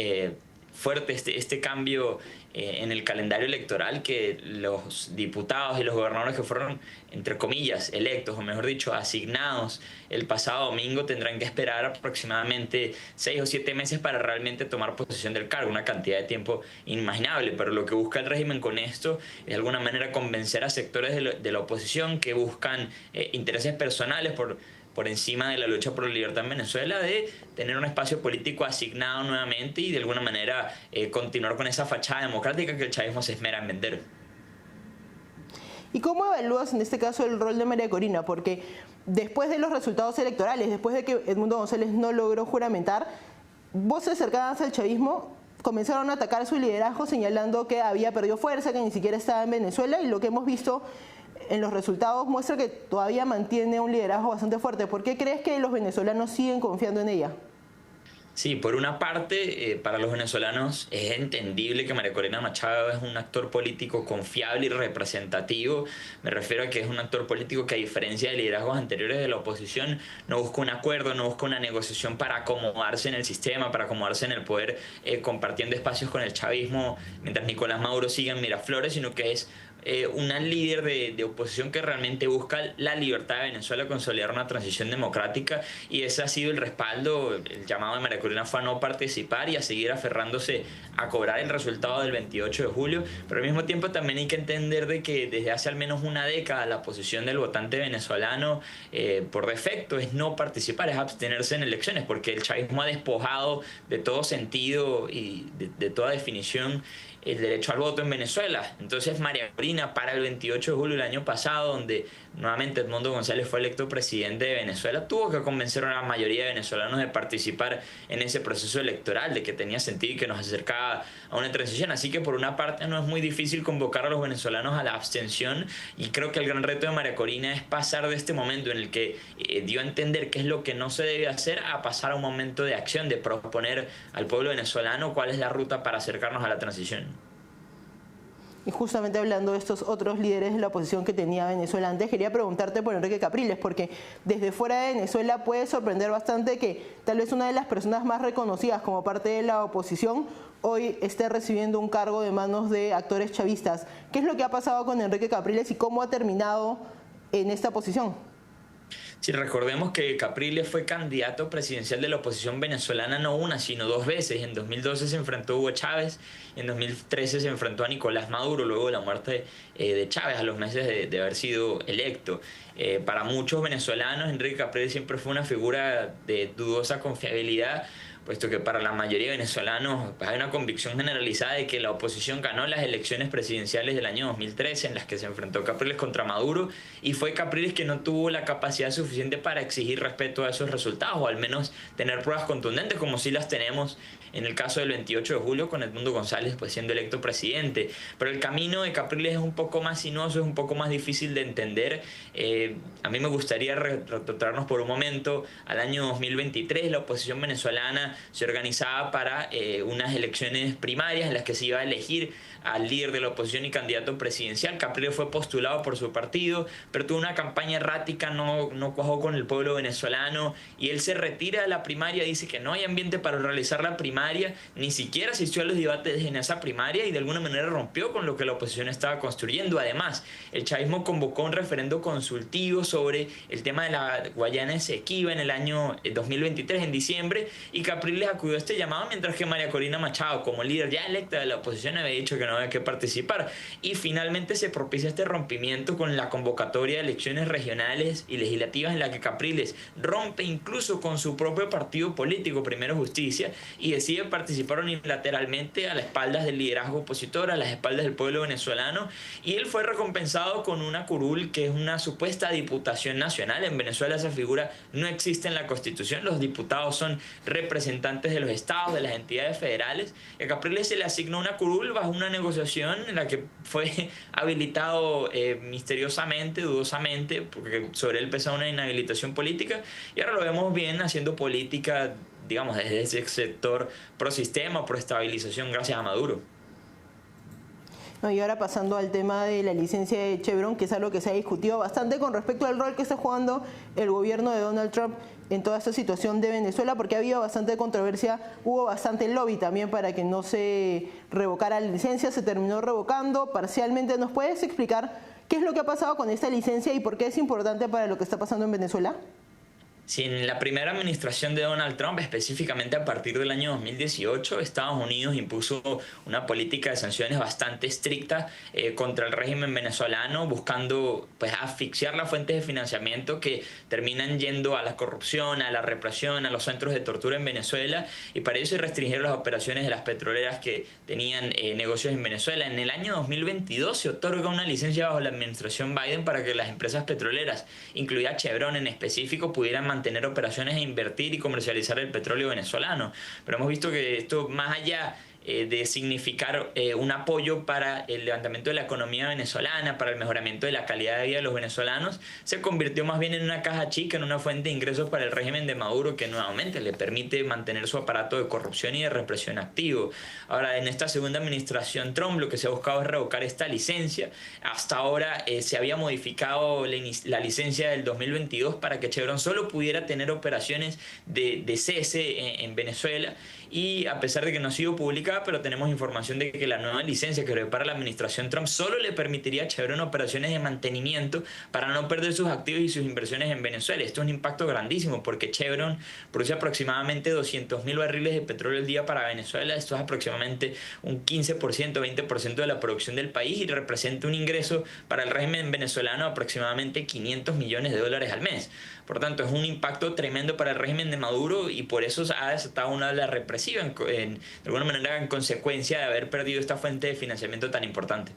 Speaker 4: fuerte este cambio en el calendario electoral que los diputados y los gobernadores que fueron, entre comillas, electos, o mejor dicho, asignados el pasado domingo, tendrán que esperar aproximadamente 6 o 7 meses para realmente tomar posesión del cargo, una cantidad de tiempo inimaginable. Pero lo que busca el régimen con esto es de alguna manera convencer a sectores de la oposición que buscan intereses personales por encima de la lucha por la libertad en Venezuela, de tener un espacio político asignado nuevamente y de alguna manera continuar con esa fachada democrática que el chavismo se esmera en vender.
Speaker 1: ¿Y cómo evalúas en este caso el rol de María Corina? Porque después de los resultados electorales, después de que Edmundo González no logró juramentar, voces cercanas al chavismo comenzaron a atacar su liderazgo, señalando que había perdido fuerza, que ni siquiera estaba en Venezuela, y lo que hemos visto en los resultados muestra que todavía mantiene un liderazgo bastante fuerte. ¿Por qué crees que los venezolanos siguen confiando en ella?
Speaker 4: Sí, por una parte, para los venezolanos es entendible que María Corina Machado es un actor político confiable y representativo. Me refiero a que es un actor político que, a diferencia de liderazgos anteriores de la oposición, no busca un acuerdo, no busca una negociación para acomodarse en el sistema, para acomodarse en el poder, compartiendo espacios con el chavismo, mientras Nicolás Maduro sigue en Miraflores, sino que es una líder de oposición que realmente busca la libertad de Venezuela, consolidar una transición democrática, y ese ha sido el respaldo. El llamado de María Corina fue a no participar y a seguir aferrándose a cobrar el resultado del 28 de julio, pero al mismo tiempo también hay que entender de que desde hace al menos una década la posición del votante venezolano por defecto es no participar, es abstenerse en elecciones, porque el chavismo ha despojado de todo sentido y de toda definición el derecho al voto en Venezuela. Entonces María Corina, para el 28 de julio del año pasado, donde nuevamente Edmundo González fue electo presidente de Venezuela, tuvo que convencer a la mayoría de venezolanos de participar en ese proceso electoral, de que tenía sentido y que nos acercaba a una transición. Así que por una parte no es muy difícil convocar a los venezolanos a la abstención, y creo que el gran reto de María Corina es pasar de este momento en el que dio a entender qué es lo que no se debe hacer, a pasar a un momento de acción, de proponer al pueblo venezolano cuál es la ruta para acercarnos a la transición.
Speaker 1: Y justamente hablando de estos otros líderes de la oposición que tenía Venezuela antes, quería preguntarte por Enrique Capriles, porque desde fuera de Venezuela puede sorprender bastante que tal vez una de las personas más reconocidas como parte de la oposición hoy esté recibiendo un cargo de manos de actores chavistas. ¿Qué es lo que ha pasado con Enrique Capriles y cómo ha terminado en esta posición?
Speaker 4: Si recordemos que Capriles fue candidato presidencial de la oposición venezolana no una, sino dos veces. En 2012 se enfrentó a Hugo Chávez, y en 2013 se enfrentó a Nicolás Maduro, luego de la muerte de Chávez, a los meses de haber sido electo. Para muchos venezolanos, Enrique Capriles siempre fue una figura de dudosa confiabilidad, puesto que para la mayoría de venezolanos hay una convicción generalizada de que la oposición ganó las elecciones presidenciales del año 2013, en las que se enfrentó Capriles contra Maduro, y fue Capriles que no tuvo la capacidad suficiente para exigir respeto a esos resultados, o al menos tener pruebas contundentes, como sí las tenemos en el caso del 28 de julio con Edmundo González pues siendo electo presidente. Pero el camino de Capriles es un poco más sinuoso, es un poco más difícil de entender. A mí me gustaría retrotraernos por un momento al año 2023. La oposición venezolana se organizaba para unas elecciones primarias en las que se iba a elegir al líder de la oposición y candidato presidencial. Capriles fue postulado por su partido, pero tuvo una campaña errática, no cuajó con el pueblo venezolano, y él se retira de la primaria, dice que no hay ambiente para realizar la primaria, ni siquiera asistió a los debates en esa primaria, y de alguna manera rompió con lo que la oposición estaba construyendo. Además, el chavismo convocó un referendo consultivo sobre el tema de la Guayana Esequiba en el año 2023, en diciembre, y Capriles acudió a este llamado, mientras que María Corina Machado, como líder ya electa de la oposición, había dicho que no había que participar. Y finalmente se propicia este rompimiento con la convocatoria de elecciones regionales y legislativas, en la que Capriles rompe incluso con su propio partido político, Primero Justicia, y decide participar unilateralmente a las espaldas del liderazgo opositor, a las espaldas del pueblo venezolano, y él fue recompensado con una curul, que es una supuesta diputación nacional. En Venezuela esa figura no existe en la Constitución. Los diputados son representantes de los estados, de las entidades federales, y a Capriles se le asignó una curul bajo una negociación en la que fue habilitado misteriosamente, dudosamente, porque sobre él pesaba una inhabilitación política, y ahora lo vemos bien haciendo política, digamos, desde ese sector pro sistema, pro estabilización, gracias a Maduro.
Speaker 1: No, y ahora pasando al tema de la licencia de Chevron, que es algo que se ha discutido bastante con respecto al rol que está jugando el gobierno de Donald Trump en toda esta situación de Venezuela, porque ha habido bastante controversia, hubo bastante lobby también para que no se revocara la licencia, se terminó revocando parcialmente. ¿Nos puedes explicar qué es lo que ha pasado con esta licencia y por qué es importante para lo que está pasando en Venezuela?
Speaker 4: Sí, en la primera administración de Donald Trump, específicamente a partir del año 2018, Estados Unidos impuso una política de sanciones bastante estricta contra el régimen venezolano, buscando pues asfixiar las fuentes de financiamiento que terminan yendo a la corrupción, a la represión, a los centros de tortura en Venezuela, y para eso restringir las operaciones de las petroleras que tenían negocios en Venezuela. En el año 2022 se otorga una licencia bajo la administración Biden para que las empresas petroleras, incluida Chevron en específico, pudieran mantener operaciones e invertir y comercializar el petróleo venezolano. Pero hemos visto que esto, más allá de significar un apoyo para el levantamiento de la economía venezolana, para el mejoramiento de la calidad de vida de los venezolanos, se convirtió más bien en una caja chica, en una fuente de ingresos para el régimen de Maduro, que nuevamente le permite mantener su aparato de corrupción y de represión activo. Ahora, en esta segunda administración Trump, lo que se ha buscado es revocar esta licencia. Hasta ahora se había modificado la licencia del 2022 para que Chevron solo pudiera tener operaciones de cese en Venezuela, y a pesar de que no ha sido publicada, pero tenemos información de que la nueva licencia que prepara la administración Trump solo le permitiría a Chevron operaciones de mantenimiento para no perder sus activos y sus inversiones en Venezuela. Esto es un impacto grandísimo porque Chevron produce aproximadamente 200.000 barriles de petróleo al día para Venezuela. Esto es aproximadamente un 15%, 20% de la producción del país y representa un ingreso para el régimen venezolano de aproximadamente $500 millones al mes. Por tanto, es un impacto tremendo para el régimen de Maduro y por eso ha desatado una ola represiva, de alguna manera en consecuencia de haber perdido esta fuente de financiamiento tan importante.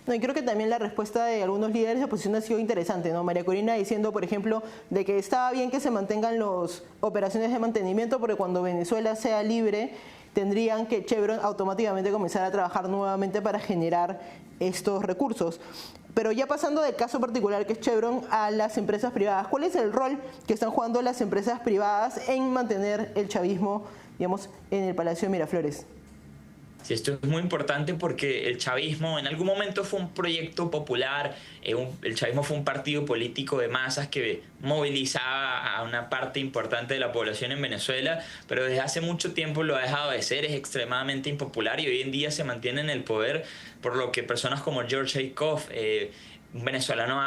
Speaker 1: No, y creo que también la respuesta de algunos líderes de oposición ha sido interesante, ¿no? María Corina diciendo, por ejemplo, de que estaba bien que se mantengan las operaciones de mantenimiento porque cuando Venezuela sea libre tendrían que Chevron automáticamente comenzar a trabajar nuevamente para generar estos recursos. Pero ya pasando del caso particular que es Chevron a las empresas privadas, ¿cuál es el rol que están jugando las empresas privadas en mantener el chavismo, digamos, en el Palacio de Miraflores?
Speaker 4: Sí, esto es muy importante porque el chavismo en algún momento fue un proyecto popular, el chavismo fue un partido político de masas que movilizaba a una parte importante de la población en Venezuela, pero desde hace mucho tiempo lo ha dejado de ser, es extremadamente impopular y hoy en día se mantiene en el poder, por lo que personas como George Aikoff, un venezolano,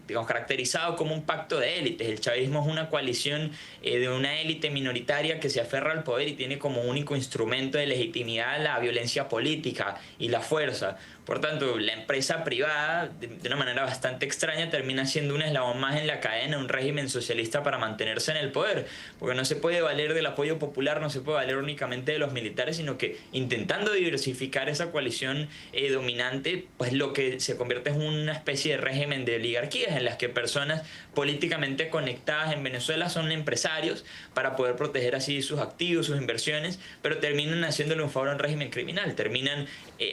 Speaker 4: digamos, caracterizado como un pacto de élites. El chavismo es una coalición de una élite minoritaria que se aferra al poder y tiene como único instrumento de legitimidad la violencia política y la fuerza. Por tanto, la empresa privada, de una manera bastante extraña, termina siendo un eslabón más en la cadena, un régimen socialista para mantenerse en el poder, porque no se puede valer del apoyo popular, no se puede valer únicamente de los militares, sino que intentando diversificar esa coalición dominante, pues lo que se convierte es una especie de régimen de oligarquías en las que personas políticamente conectadas en Venezuela son empresarios para poder proteger así sus activos, sus inversiones, pero terminan haciéndole un favor a un régimen criminal, terminan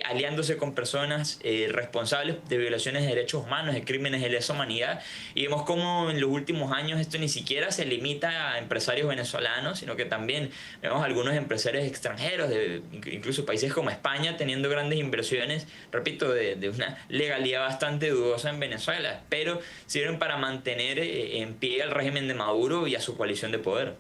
Speaker 4: aliándose con personas responsables de violaciones de derechos humanos, de crímenes de lesa humanidad, y vemos cómo en los últimos años esto ni siquiera se limita a empresarios venezolanos, sino que también vemos algunos empresarios extranjeros, incluso países como España, teniendo grandes inversiones, repito, de una legalidad bastante dudosa en Venezuela, pero sirven para mantener en pie al régimen de Maduro y a su coalición de poder.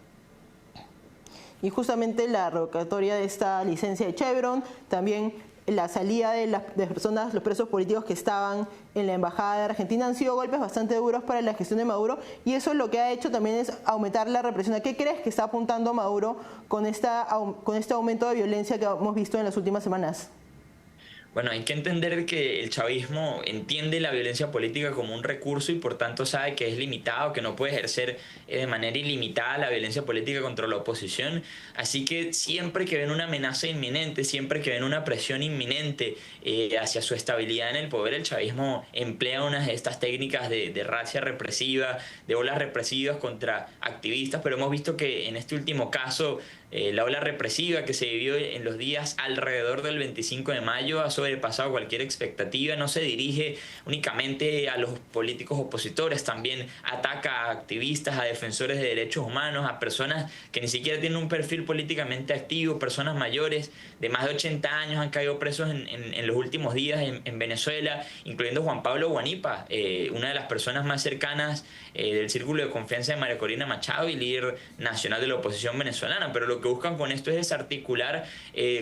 Speaker 1: Y justamente la revocatoria de esta licencia de Chevron, también la salida de las personas, los presos políticos que estaban en la embajada de Argentina, han sido golpes bastante duros para la gestión de Maduro, y eso lo que ha hecho también es aumentar la represión. ¿A qué crees que está apuntando Maduro con este aumento de violencia que hemos visto en las últimas semanas?
Speaker 4: Bueno, hay que entender que el chavismo entiende la violencia política como un recurso y por tanto sabe que es limitado, que no puede ejercer de manera ilimitada la violencia política contra la oposición. Así que siempre que ven una amenaza inminente, siempre que ven una presión inminente hacia su estabilidad en el poder, el chavismo emplea unas de estas técnicas de razzia represiva, de olas represivas contra activistas, pero hemos visto que en este último caso la ola represiva que se vivió en los días alrededor del 25 de mayo ha sobrepasado cualquier expectativa, no se dirige únicamente a los políticos opositores, también ataca a activistas, a defensores de derechos humanos, a personas que ni siquiera tienen un perfil políticamente activo, personas mayores de más de 80 años han caído presos en los últimos días en Venezuela, incluyendo Juan Pablo Guanipa, una de las personas más cercanas del círculo de confianza de María Corina Machado y líder nacional de la oposición venezolana, pero lo que buscan con esto es desarticular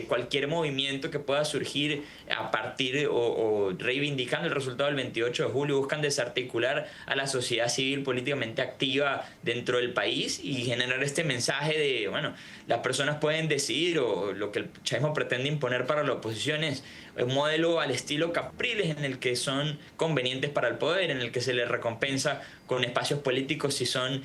Speaker 4: cualquier movimiento que pueda surgir a partir o reivindicando el resultado del 28 de julio, buscan desarticular a la sociedad civil políticamente activa dentro del país y generar este mensaje de, bueno, las personas pueden decidir, o lo que el chavismo pretende imponer para la oposición es un modelo al estilo Capriles, en el que son convenientes para el poder, en el que se les recompensa con espacios políticos si son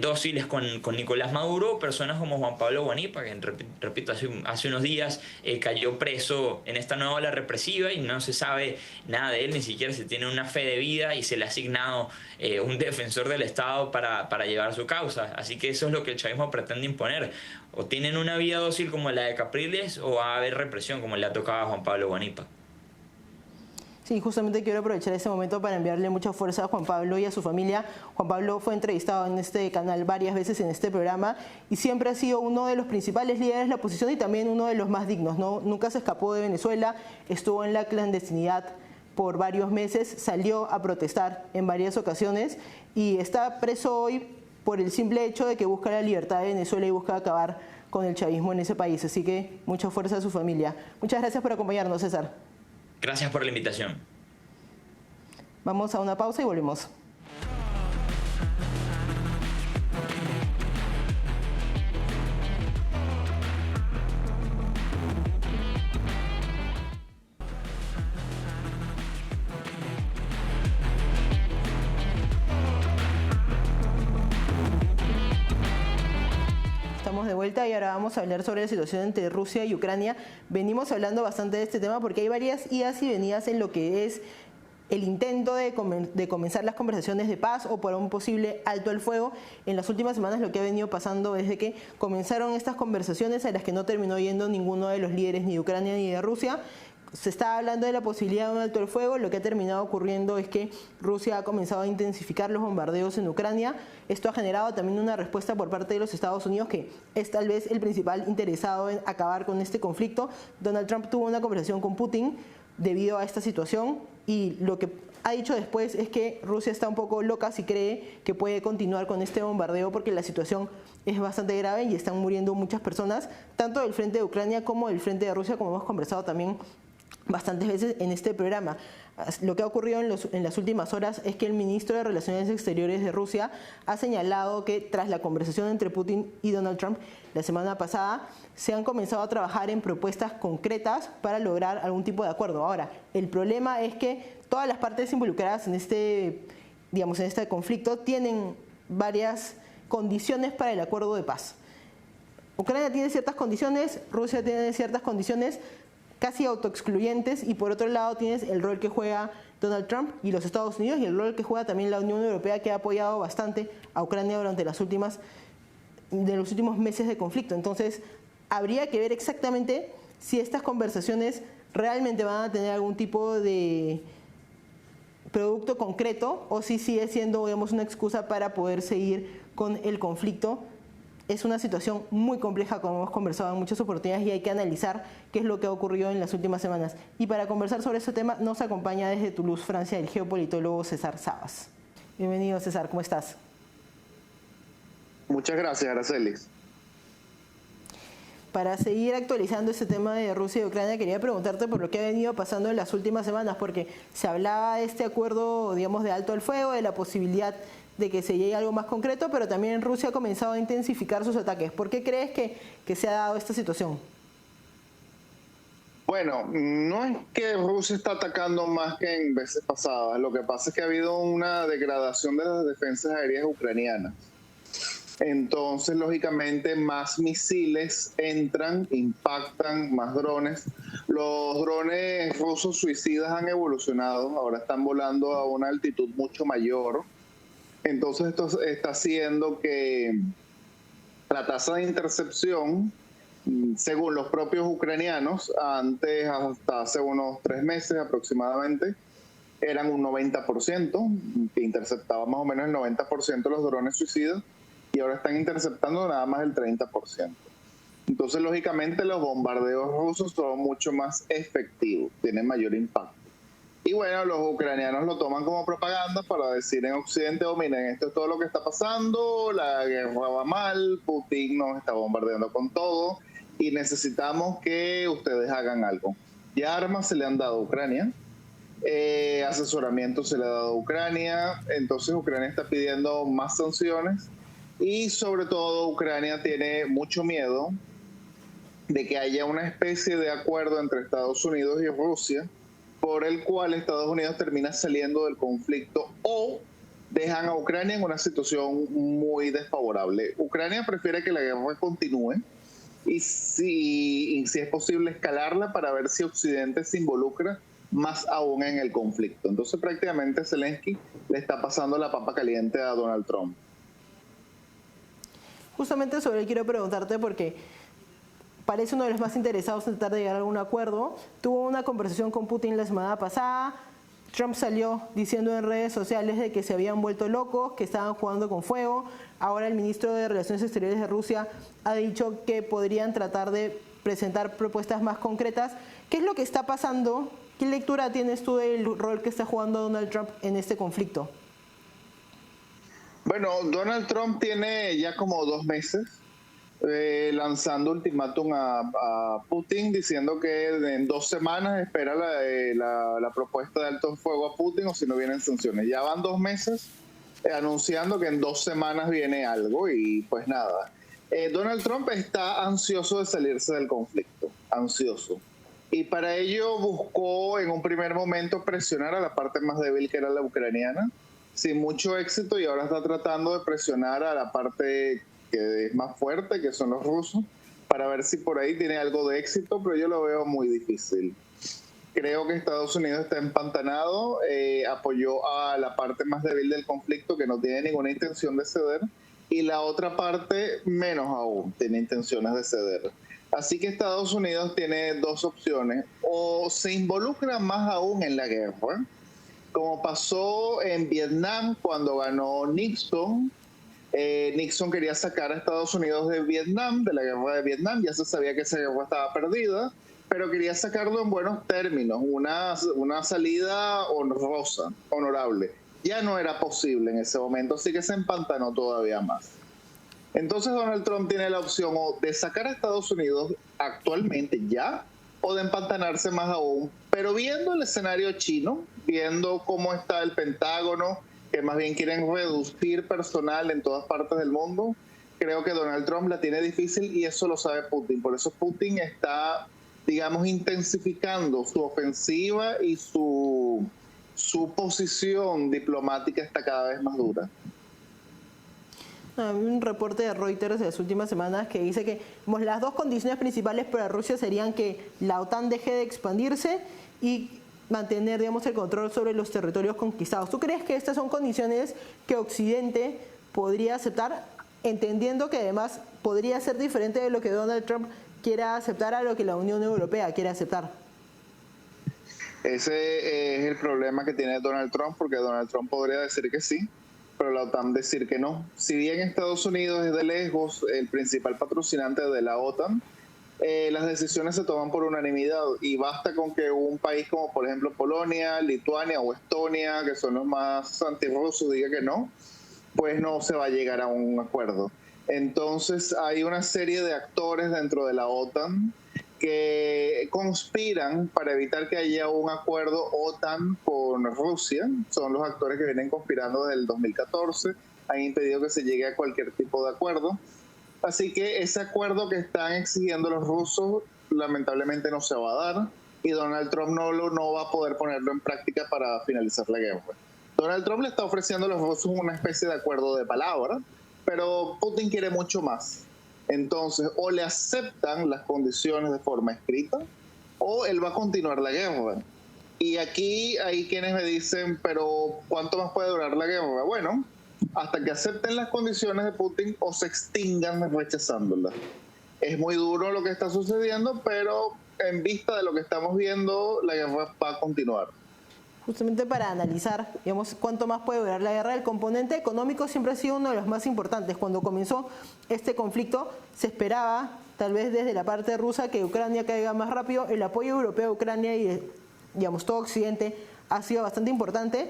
Speaker 4: dóciles con Nicolás Maduro, personas como Juan Pablo Guanipa, que repito, hace unos días cayó preso en esta nueva ola represiva y no se sabe nada de él, ni siquiera se tiene una fe de vida y se le ha asignado un defensor del Estado para llevar su causa. Así que eso es lo que el chavismo pretende imponer. O tienen una vida dócil como la de Capriles o va a haber represión como le ha tocado a Juan Pablo Guanipa.
Speaker 1: Sí, justamente quiero aprovechar este momento para enviarle mucha fuerza a Juan Pablo y a su familia. Juan Pablo fue entrevistado en este canal varias veces en este programa y siempre ha sido uno de los principales líderes de la oposición y también uno de los más dignos, ¿no? Nunca se escapó de Venezuela, estuvo en la clandestinidad por varios meses, salió a protestar en varias ocasiones y está preso hoy por el simple hecho de que busca la libertad de Venezuela y busca acabar con el chavismo en ese país. Así que mucha fuerza a su familia. Muchas gracias por acompañarnos, César.
Speaker 4: Gracias por la invitación.
Speaker 1: Vamos a una pausa y volvemos. Estamos de vuelta y ahora vamos a hablar sobre la situación entre Rusia y Ucrania. Venimos hablando bastante de este tema porque hay varias idas y venidas en lo que es el intento de comenzar las conversaciones de paz o por un posible alto al fuego. En las últimas semanas lo que ha venido pasando es de que comenzaron estas conversaciones a las que no terminó yendo ninguno de los líderes ni de Ucrania ni de Rusia. Se está hablando de la posibilidad de un alto al fuego. Lo que ha terminado ocurriendo es que Rusia ha comenzado a intensificar los bombardeos en Ucrania. Esto ha generado también una respuesta por parte de los Estados Unidos, que es tal vez el principal interesado en acabar con este conflicto. Donald Trump tuvo una conversación con Putin debido a esta situación y lo que ha dicho después es que Rusia está un poco loca si cree que puede continuar con este bombardeo porque la situación es bastante grave y están muriendo muchas personas, tanto del frente de Ucrania como del frente de Rusia, como hemos conversado también bastantes veces en este programa. Lo que ha ocurrido en las últimas horas es que el ministro de Relaciones Exteriores de Rusia ha señalado que tras la conversación entre Putin y Donald Trump la semana pasada, se han comenzado a trabajar en propuestas concretas para lograr algún tipo de acuerdo. Ahora, el problema es que todas las partes involucradas en este conflicto tienen varias condiciones para el acuerdo de paz. Ucrania tiene ciertas condiciones, Rusia tiene ciertas condiciones casi autoexcluyentes, y por otro lado tienes el rol que juega Donald Trump y los Estados Unidos y el rol que juega también la Unión Europea, que ha apoyado bastante a Ucrania durante los últimos meses de conflicto. Entonces habría que ver exactamente si estas conversaciones realmente van a tener algún tipo de producto concreto o si sigue siendo, digamos, una excusa para poder seguir con el conflicto. Es una situación muy compleja, como hemos conversado en muchas oportunidades, y hay que analizar qué es lo que ha ocurrido en las últimas semanas. Y para conversar sobre este tema nos acompaña desde Toulouse, Francia, el geopolitólogo César Sabas. Bienvenido, César, ¿cómo estás?
Speaker 5: Muchas gracias, Aracelis.
Speaker 1: Para seguir actualizando este tema de Rusia y Ucrania, quería preguntarte por lo que ha venido pasando en las últimas semanas, porque se hablaba de este acuerdo, digamos, de alto al fuego, de la posibilidad de que se llegue a algo más concreto, pero también Rusia ha comenzado a intensificar sus ataques. ¿Por qué crees que se ha dado esta situación?
Speaker 5: Bueno, no es que Rusia está atacando más que en veces pasadas. Lo que pasa es que ha habido una degradación de las defensas aéreas ucranianas. Entonces, lógicamente, más misiles entran, impactan, más drones. Los drones rusos suicidas han evolucionado, ahora están volando a una altitud mucho mayor. Entonces, esto está haciendo que la tasa de intercepción, según los propios ucranianos, antes, hasta hace unos 3 meses aproximadamente, eran un 90%, que interceptaba más o menos el 90% de los drones suicidas, y ahora están interceptando nada más el 30%. Entonces, lógicamente, los bombardeos rusos son mucho más efectivos, tienen mayor impacto. Y bueno, los ucranianos lo toman como propaganda para decir en Occidente, oh, miren, esto es todo lo que está pasando, la guerra va mal, Putin nos está bombardeando con todo y necesitamos que ustedes hagan algo. Ya armas se le han dado a Ucrania, asesoramiento se le ha dado a Ucrania, entonces Ucrania está pidiendo más sanciones y sobre todo Ucrania tiene mucho miedo de que haya una especie de acuerdo entre Estados Unidos y Rusia por el cual Estados Unidos termina saliendo del conflicto o dejan a Ucrania en una situación muy desfavorable. Ucrania prefiere que la guerra continúe y si es posible escalarla para ver si Occidente se involucra más aún en el conflicto. Entonces prácticamente Zelensky le está pasando la papa caliente a Donald Trump.
Speaker 1: Justamente sobre él quiero preguntarte porque parece uno de los más interesados en tratar de llegar a algún acuerdo. Tuvo una conversación con Putin la semana pasada. Trump salió diciendo en redes sociales de que se habían vuelto locos, que estaban jugando con fuego. Ahora el ministro de Relaciones Exteriores de Rusia ha dicho que podrían tratar de presentar propuestas más concretas. ¿Qué es lo que está pasando? ¿Qué lectura tienes tú del rol que está jugando Donald Trump en este conflicto?
Speaker 5: Bueno, Donald Trump tiene ya como 2 meses lanzando ultimátum a Putin, diciendo que en 2 semanas espera la propuesta de alto fuego a Putin, o si no vienen sanciones. Ya van 2 meses anunciando que en 2 semanas viene algo, y pues nada. Donald Trump está ansioso de salirse del conflicto, ansioso. Y para ello buscó en un primer momento presionar a la parte más débil, que era la ucraniana, sin mucho éxito, y ahora está tratando de presionar a la parte que es más fuerte, que son los rusos, para ver si por ahí tiene algo de éxito, pero yo lo veo muy difícil. Creo que Estados Unidos está empantanado, apoyó a la parte más débil del conflicto, que no tiene ninguna intención de ceder, y la otra parte menos aún tiene intenciones de ceder. Así que Estados Unidos tiene 2 opciones: o se involucra más aún en la guerra, como pasó en Vietnam cuando ganó Nixon. Nixon quería sacar a Estados Unidos de Vietnam, de la guerra de Vietnam. Ya se sabía que esa guerra estaba perdida, pero quería sacarlo en buenos términos, una salida honrosa, honorable. Ya no era posible en ese momento, así que se empantanó todavía más. Entonces Donald Trump tiene la opción o de sacar a Estados Unidos actualmente ya, o de empantanarse más aún, pero viendo el escenario chino, viendo cómo está el Pentágono, que más bien quieren reducir personal en todas partes del mundo, creo que Donald Trump la tiene difícil, y eso lo sabe Putin. Por eso Putin está, digamos, intensificando su ofensiva, y su posición diplomática está cada vez más dura.
Speaker 1: Hay un reporte de Reuters de las últimas semanas que dice que las 2 condiciones principales para Rusia serían que la OTAN deje de expandirse y mantener, digamos, el control sobre los territorios conquistados. ¿Tú crees que estas son condiciones que Occidente podría aceptar, entendiendo que además podría ser diferente de lo que Donald Trump quiera aceptar a lo que la Unión Europea quiere aceptar?
Speaker 5: Ese es el problema que tiene Donald Trump, porque Donald Trump podría decir que sí, pero la OTAN decir que no. Si bien Estados Unidos es de lejos el principal patrocinante de la OTAN, las decisiones se toman por unanimidad, y basta con que un país como por ejemplo Polonia, Lituania o Estonia, que son los más antirrusos, diga que no, pues no se va a llegar a un acuerdo. Entonces hay una serie de actores dentro de la OTAN que conspiran para evitar que haya un acuerdo OTAN con Rusia. Son los actores que vienen conspirando desde el 2014, han impedido que se llegue a cualquier tipo de acuerdo. Así que ese acuerdo que están exigiendo los rusos lamentablemente no se va a dar, y Donald Trump no va a poder ponerlo en práctica para finalizar la guerra. Donald Trump le está ofreciendo a los rusos una especie de acuerdo de palabra, pero Putin quiere mucho más. Entonces, o le aceptan las condiciones de forma escrita, o él va a continuar la guerra. Y aquí hay quienes me dicen, pero ¿cuánto más puede durar la guerra? Bueno, hasta que acepten las condiciones de Putin o se extingan rechazándolas. Es muy duro lo que está sucediendo, pero en vista de lo que estamos viendo, la guerra va a continuar.
Speaker 1: Justamente para analizar, digamos, cuánto más puede durar la guerra, el componente económico siempre ha sido uno de los más importantes. Cuando comenzó este conflicto, se esperaba, tal vez desde la parte rusa, que Ucrania caiga más rápido. El apoyo europeo a Ucrania y, digamos, todo Occidente ha sido bastante importante.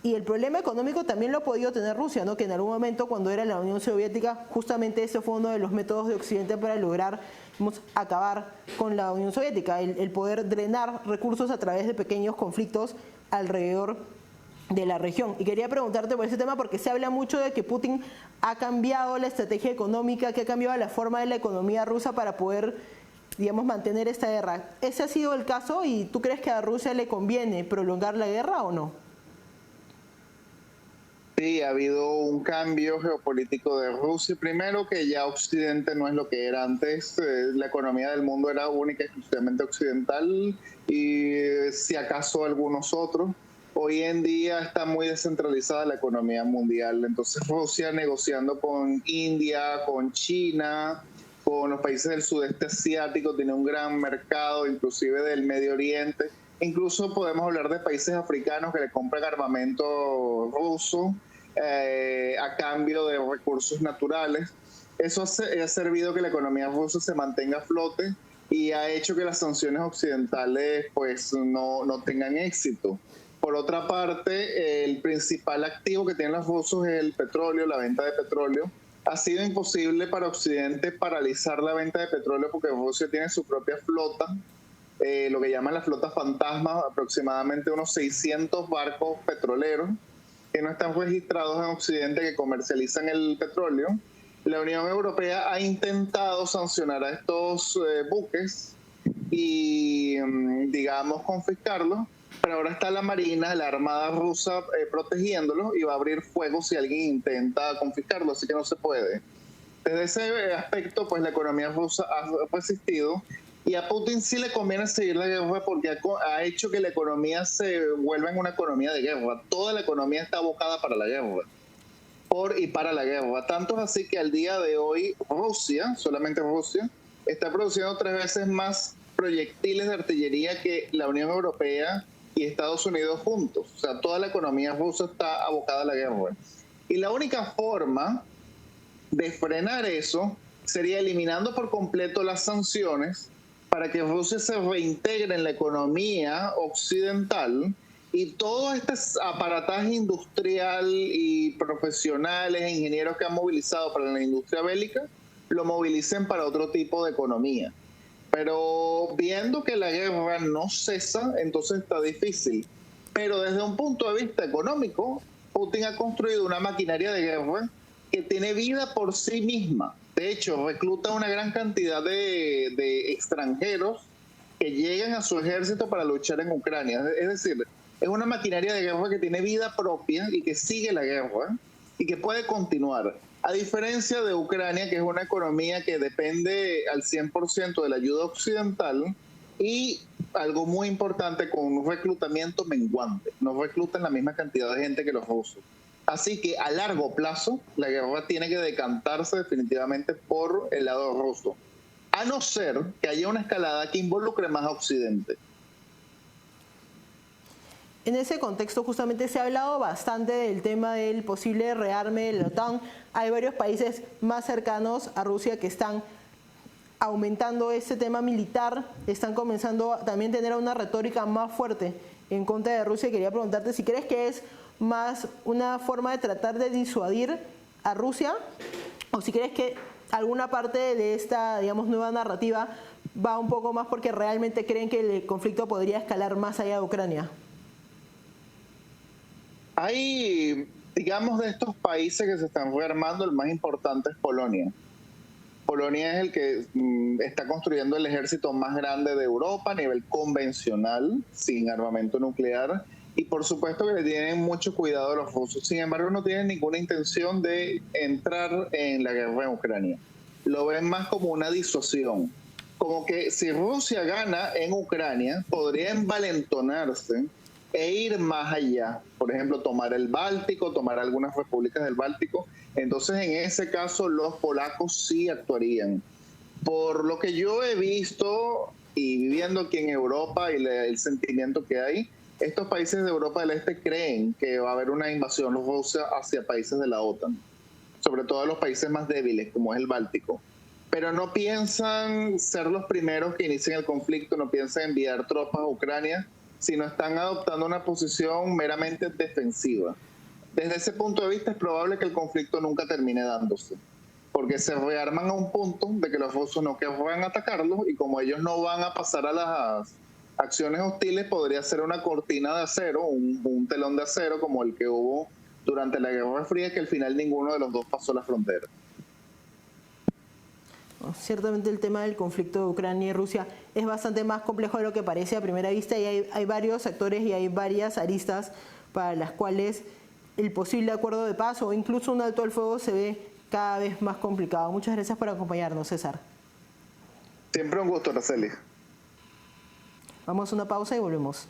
Speaker 1: Y el problema económico también lo ha podido tener Rusia, ¿no? Que en algún momento, cuando era la Unión Soviética, justamente ese fue uno de los métodos de Occidente para lograr, digamos, acabar con la Unión Soviética, el poder drenar recursos a través de pequeños conflictos alrededor de la región. Y quería preguntarte por ese tema, porque se habla mucho de que Putin ha cambiado la estrategia económica, que ha cambiado la forma de la economía rusa para poder, digamos, mantener esta guerra. ¿Ese ha sido el caso? ¿Y tú crees que a Rusia le conviene prolongar la guerra o no?
Speaker 5: Sí, ha habido un cambio geopolítico de Rusia. Primero, que ya Occidente no es lo que era antes. La economía del mundo era única y exclusivamente occidental, y si acaso algunos otros. Hoy en día está muy descentralizada la economía mundial. Entonces Rusia, negociando con India, con China, con los países del sudeste asiático, tiene un gran mercado, inclusive del Medio Oriente. Incluso podemos hablar de países africanos que le compran armamento ruso a cambio de recursos naturales. Eso ha servido que la economía rusa se mantenga a flote, y ha hecho que las sanciones occidentales pues no tengan éxito. Por otra parte, el principal activo que tienen los rusos es el petróleo, la venta de petróleo. Ha sido imposible para Occidente paralizar la venta de petróleo porque Rusia tiene su propia flota, lo que llaman la flota fantasma, aproximadamente unos 600 barcos petroleros que no están registrados en Occidente que comercializan el petróleo. La Unión Europea ha intentado sancionar a estos buques y, digamos, confiscarlos, pero ahora está la Marina, la Armada rusa protegiéndolos y va a abrir fuego si alguien intenta confiscarlo, así que no se puede. Desde ese aspecto, pues la economía rusa ha resistido y a Putin sí le conviene seguir la guerra porque ha hecho que la economía se vuelva en una economía de guerra. Toda la economía está abocada para la guerra, por y para la guerra. Tanto es así que al día de hoy Rusia, solamente Rusia, está produciendo 3 veces más proyectiles de artillería que la Unión Europea y Estados Unidos juntos. O sea, toda la economía rusa está abocada a la guerra. Y la única forma de frenar eso sería eliminando por completo las sanciones para que Rusia se reintegre en la economía occidental y todo este aparataje industrial y profesionales e ingenieros que han movilizado para la industria bélica lo movilicen para otro tipo de economía. Pero viendo que la guerra no cesa, entonces está difícil. Pero desde un punto de vista económico, Putin ha construido una maquinaria de guerra que tiene vida por sí misma. De hecho, recluta una gran cantidad de extranjeros que llegan a su ejército para luchar en Ucrania. Es decir, es una maquinaria de guerra que tiene vida propia y que sigue la guerra y que puede continuar. A diferencia de Ucrania, que es una economía que depende al 100% de la ayuda occidental y algo muy importante, con un reclutamiento menguante. No reclutan la misma cantidad de gente que los rusos. Así que a largo plazo la guerra tiene que decantarse definitivamente por el lado ruso, a no ser que haya una escalada que involucre más a Occidente.
Speaker 1: En ese contexto justamente se ha hablado bastante del tema del posible rearme de la OTAN. Hay varios países más cercanos a Rusia que están aumentando ese tema militar, están comenzando también a tener una retórica más fuerte en contra de Rusia. Quería preguntarte si crees que es más una forma de tratar de disuadir a Rusia o si crees que alguna parte de esta, digamos, nueva narrativa va un poco más porque realmente creen que el conflicto podría escalar más allá de Ucrania.
Speaker 5: Hay, digamos, de estos países que se están rearmando, el más importante es Polonia. Polonia es el que está construyendo el ejército más grande de Europa a nivel convencional, sin armamento nuclear, y por supuesto que le tienen mucho cuidado a los rusos. Sin embargo, no tienen ninguna intención de entrar en la guerra en Ucrania. Lo ven más como una disuasión. Como que si Rusia gana en Ucrania, podría envalentonarse e ir más allá. Por ejemplo, tomar el Báltico, tomar algunas repúblicas del Báltico. Entonces, en ese caso, los polacos sí actuarían. Por lo que yo he visto y viviendo aquí en Europa y el sentimiento que hay, estos países de Europa del Este creen que va a haber una invasión rusa hacia países de la OTAN, sobre todo los países más débiles, como es el Báltico. Pero no piensan ser los primeros que inicien el conflicto, no piensan enviar tropas a Ucrania, sino están adoptando una posición meramente defensiva. Desde ese punto de vista es probable que el conflicto nunca termine dándose, porque se rearman a un punto de que los rusos no querrán atacarlos y como ellos no van a pasar a las acciones hostiles, podría ser una cortina de acero, un telón de acero como el que hubo durante la Guerra Fría, que al final ninguno de los dos pasó la frontera.
Speaker 1: Ciertamente el tema del conflicto de Ucrania y Rusia es bastante más complejo de lo que parece a primera vista y hay varios actores y hay varias aristas para las cuales el posible acuerdo de paz o incluso un alto al fuego se ve cada vez más complicado. Muchas gracias por acompañarnos, César.
Speaker 5: Siempre un gusto, Araceli.
Speaker 1: Vamos a una pausa y volvemos.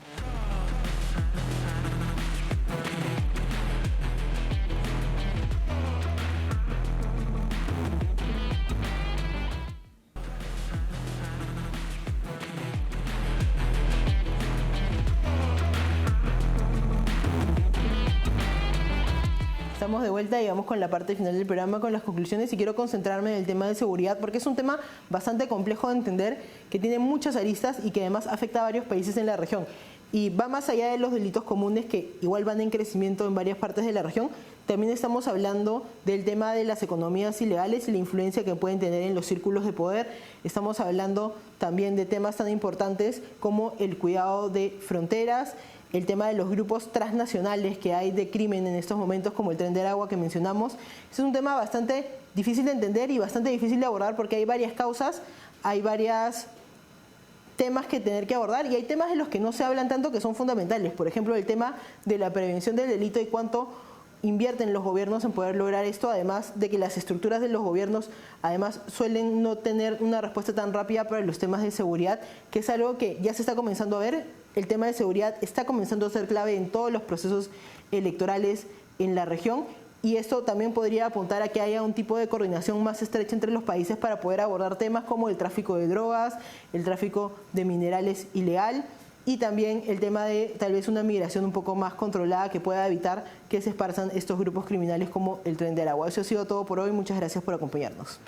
Speaker 1: Estamos de vuelta y vamos con la parte final del programa, con las conclusiones, y quiero concentrarme en el tema de seguridad porque es un tema bastante complejo de entender, que tiene muchas aristas y que además afecta a varios países en la región. y va más allá de los delitos comunes que igual van en crecimiento en varias partes de la región. También estamos hablando del tema de las economías ilegales y la influencia que pueden tener en los círculos de poder. Estamos hablando también de temas tan importantes como el cuidado de fronteras, el tema de los grupos transnacionales que hay de crimen en estos momentos, como el Tren de Aragua que mencionamos. Es un tema bastante difícil de entender y bastante difícil de abordar porque hay varias causas, hay varios temas que tener que abordar y hay temas de los que no se hablan tanto que son fundamentales. Por ejemplo, el tema de la prevención del delito y cuánto invierten los gobiernos en poder lograr esto, además de que las estructuras de los gobiernos además suelen no tener una respuesta tan rápida para los temas de seguridad, que es algo que ya se está comenzando a ver. El tema de seguridad está comenzando a ser clave en todos los procesos electorales en la región y esto también podría apuntar a que haya un tipo de coordinación más estrecha entre los países para poder abordar temas como el tráfico de drogas, el tráfico de minerales ilegal y también el tema de tal vez una migración un poco más controlada que pueda evitar que se esparzan estos grupos criminales como el Tren de Aragua. Eso ha sido todo por hoy. Muchas gracias por acompañarnos.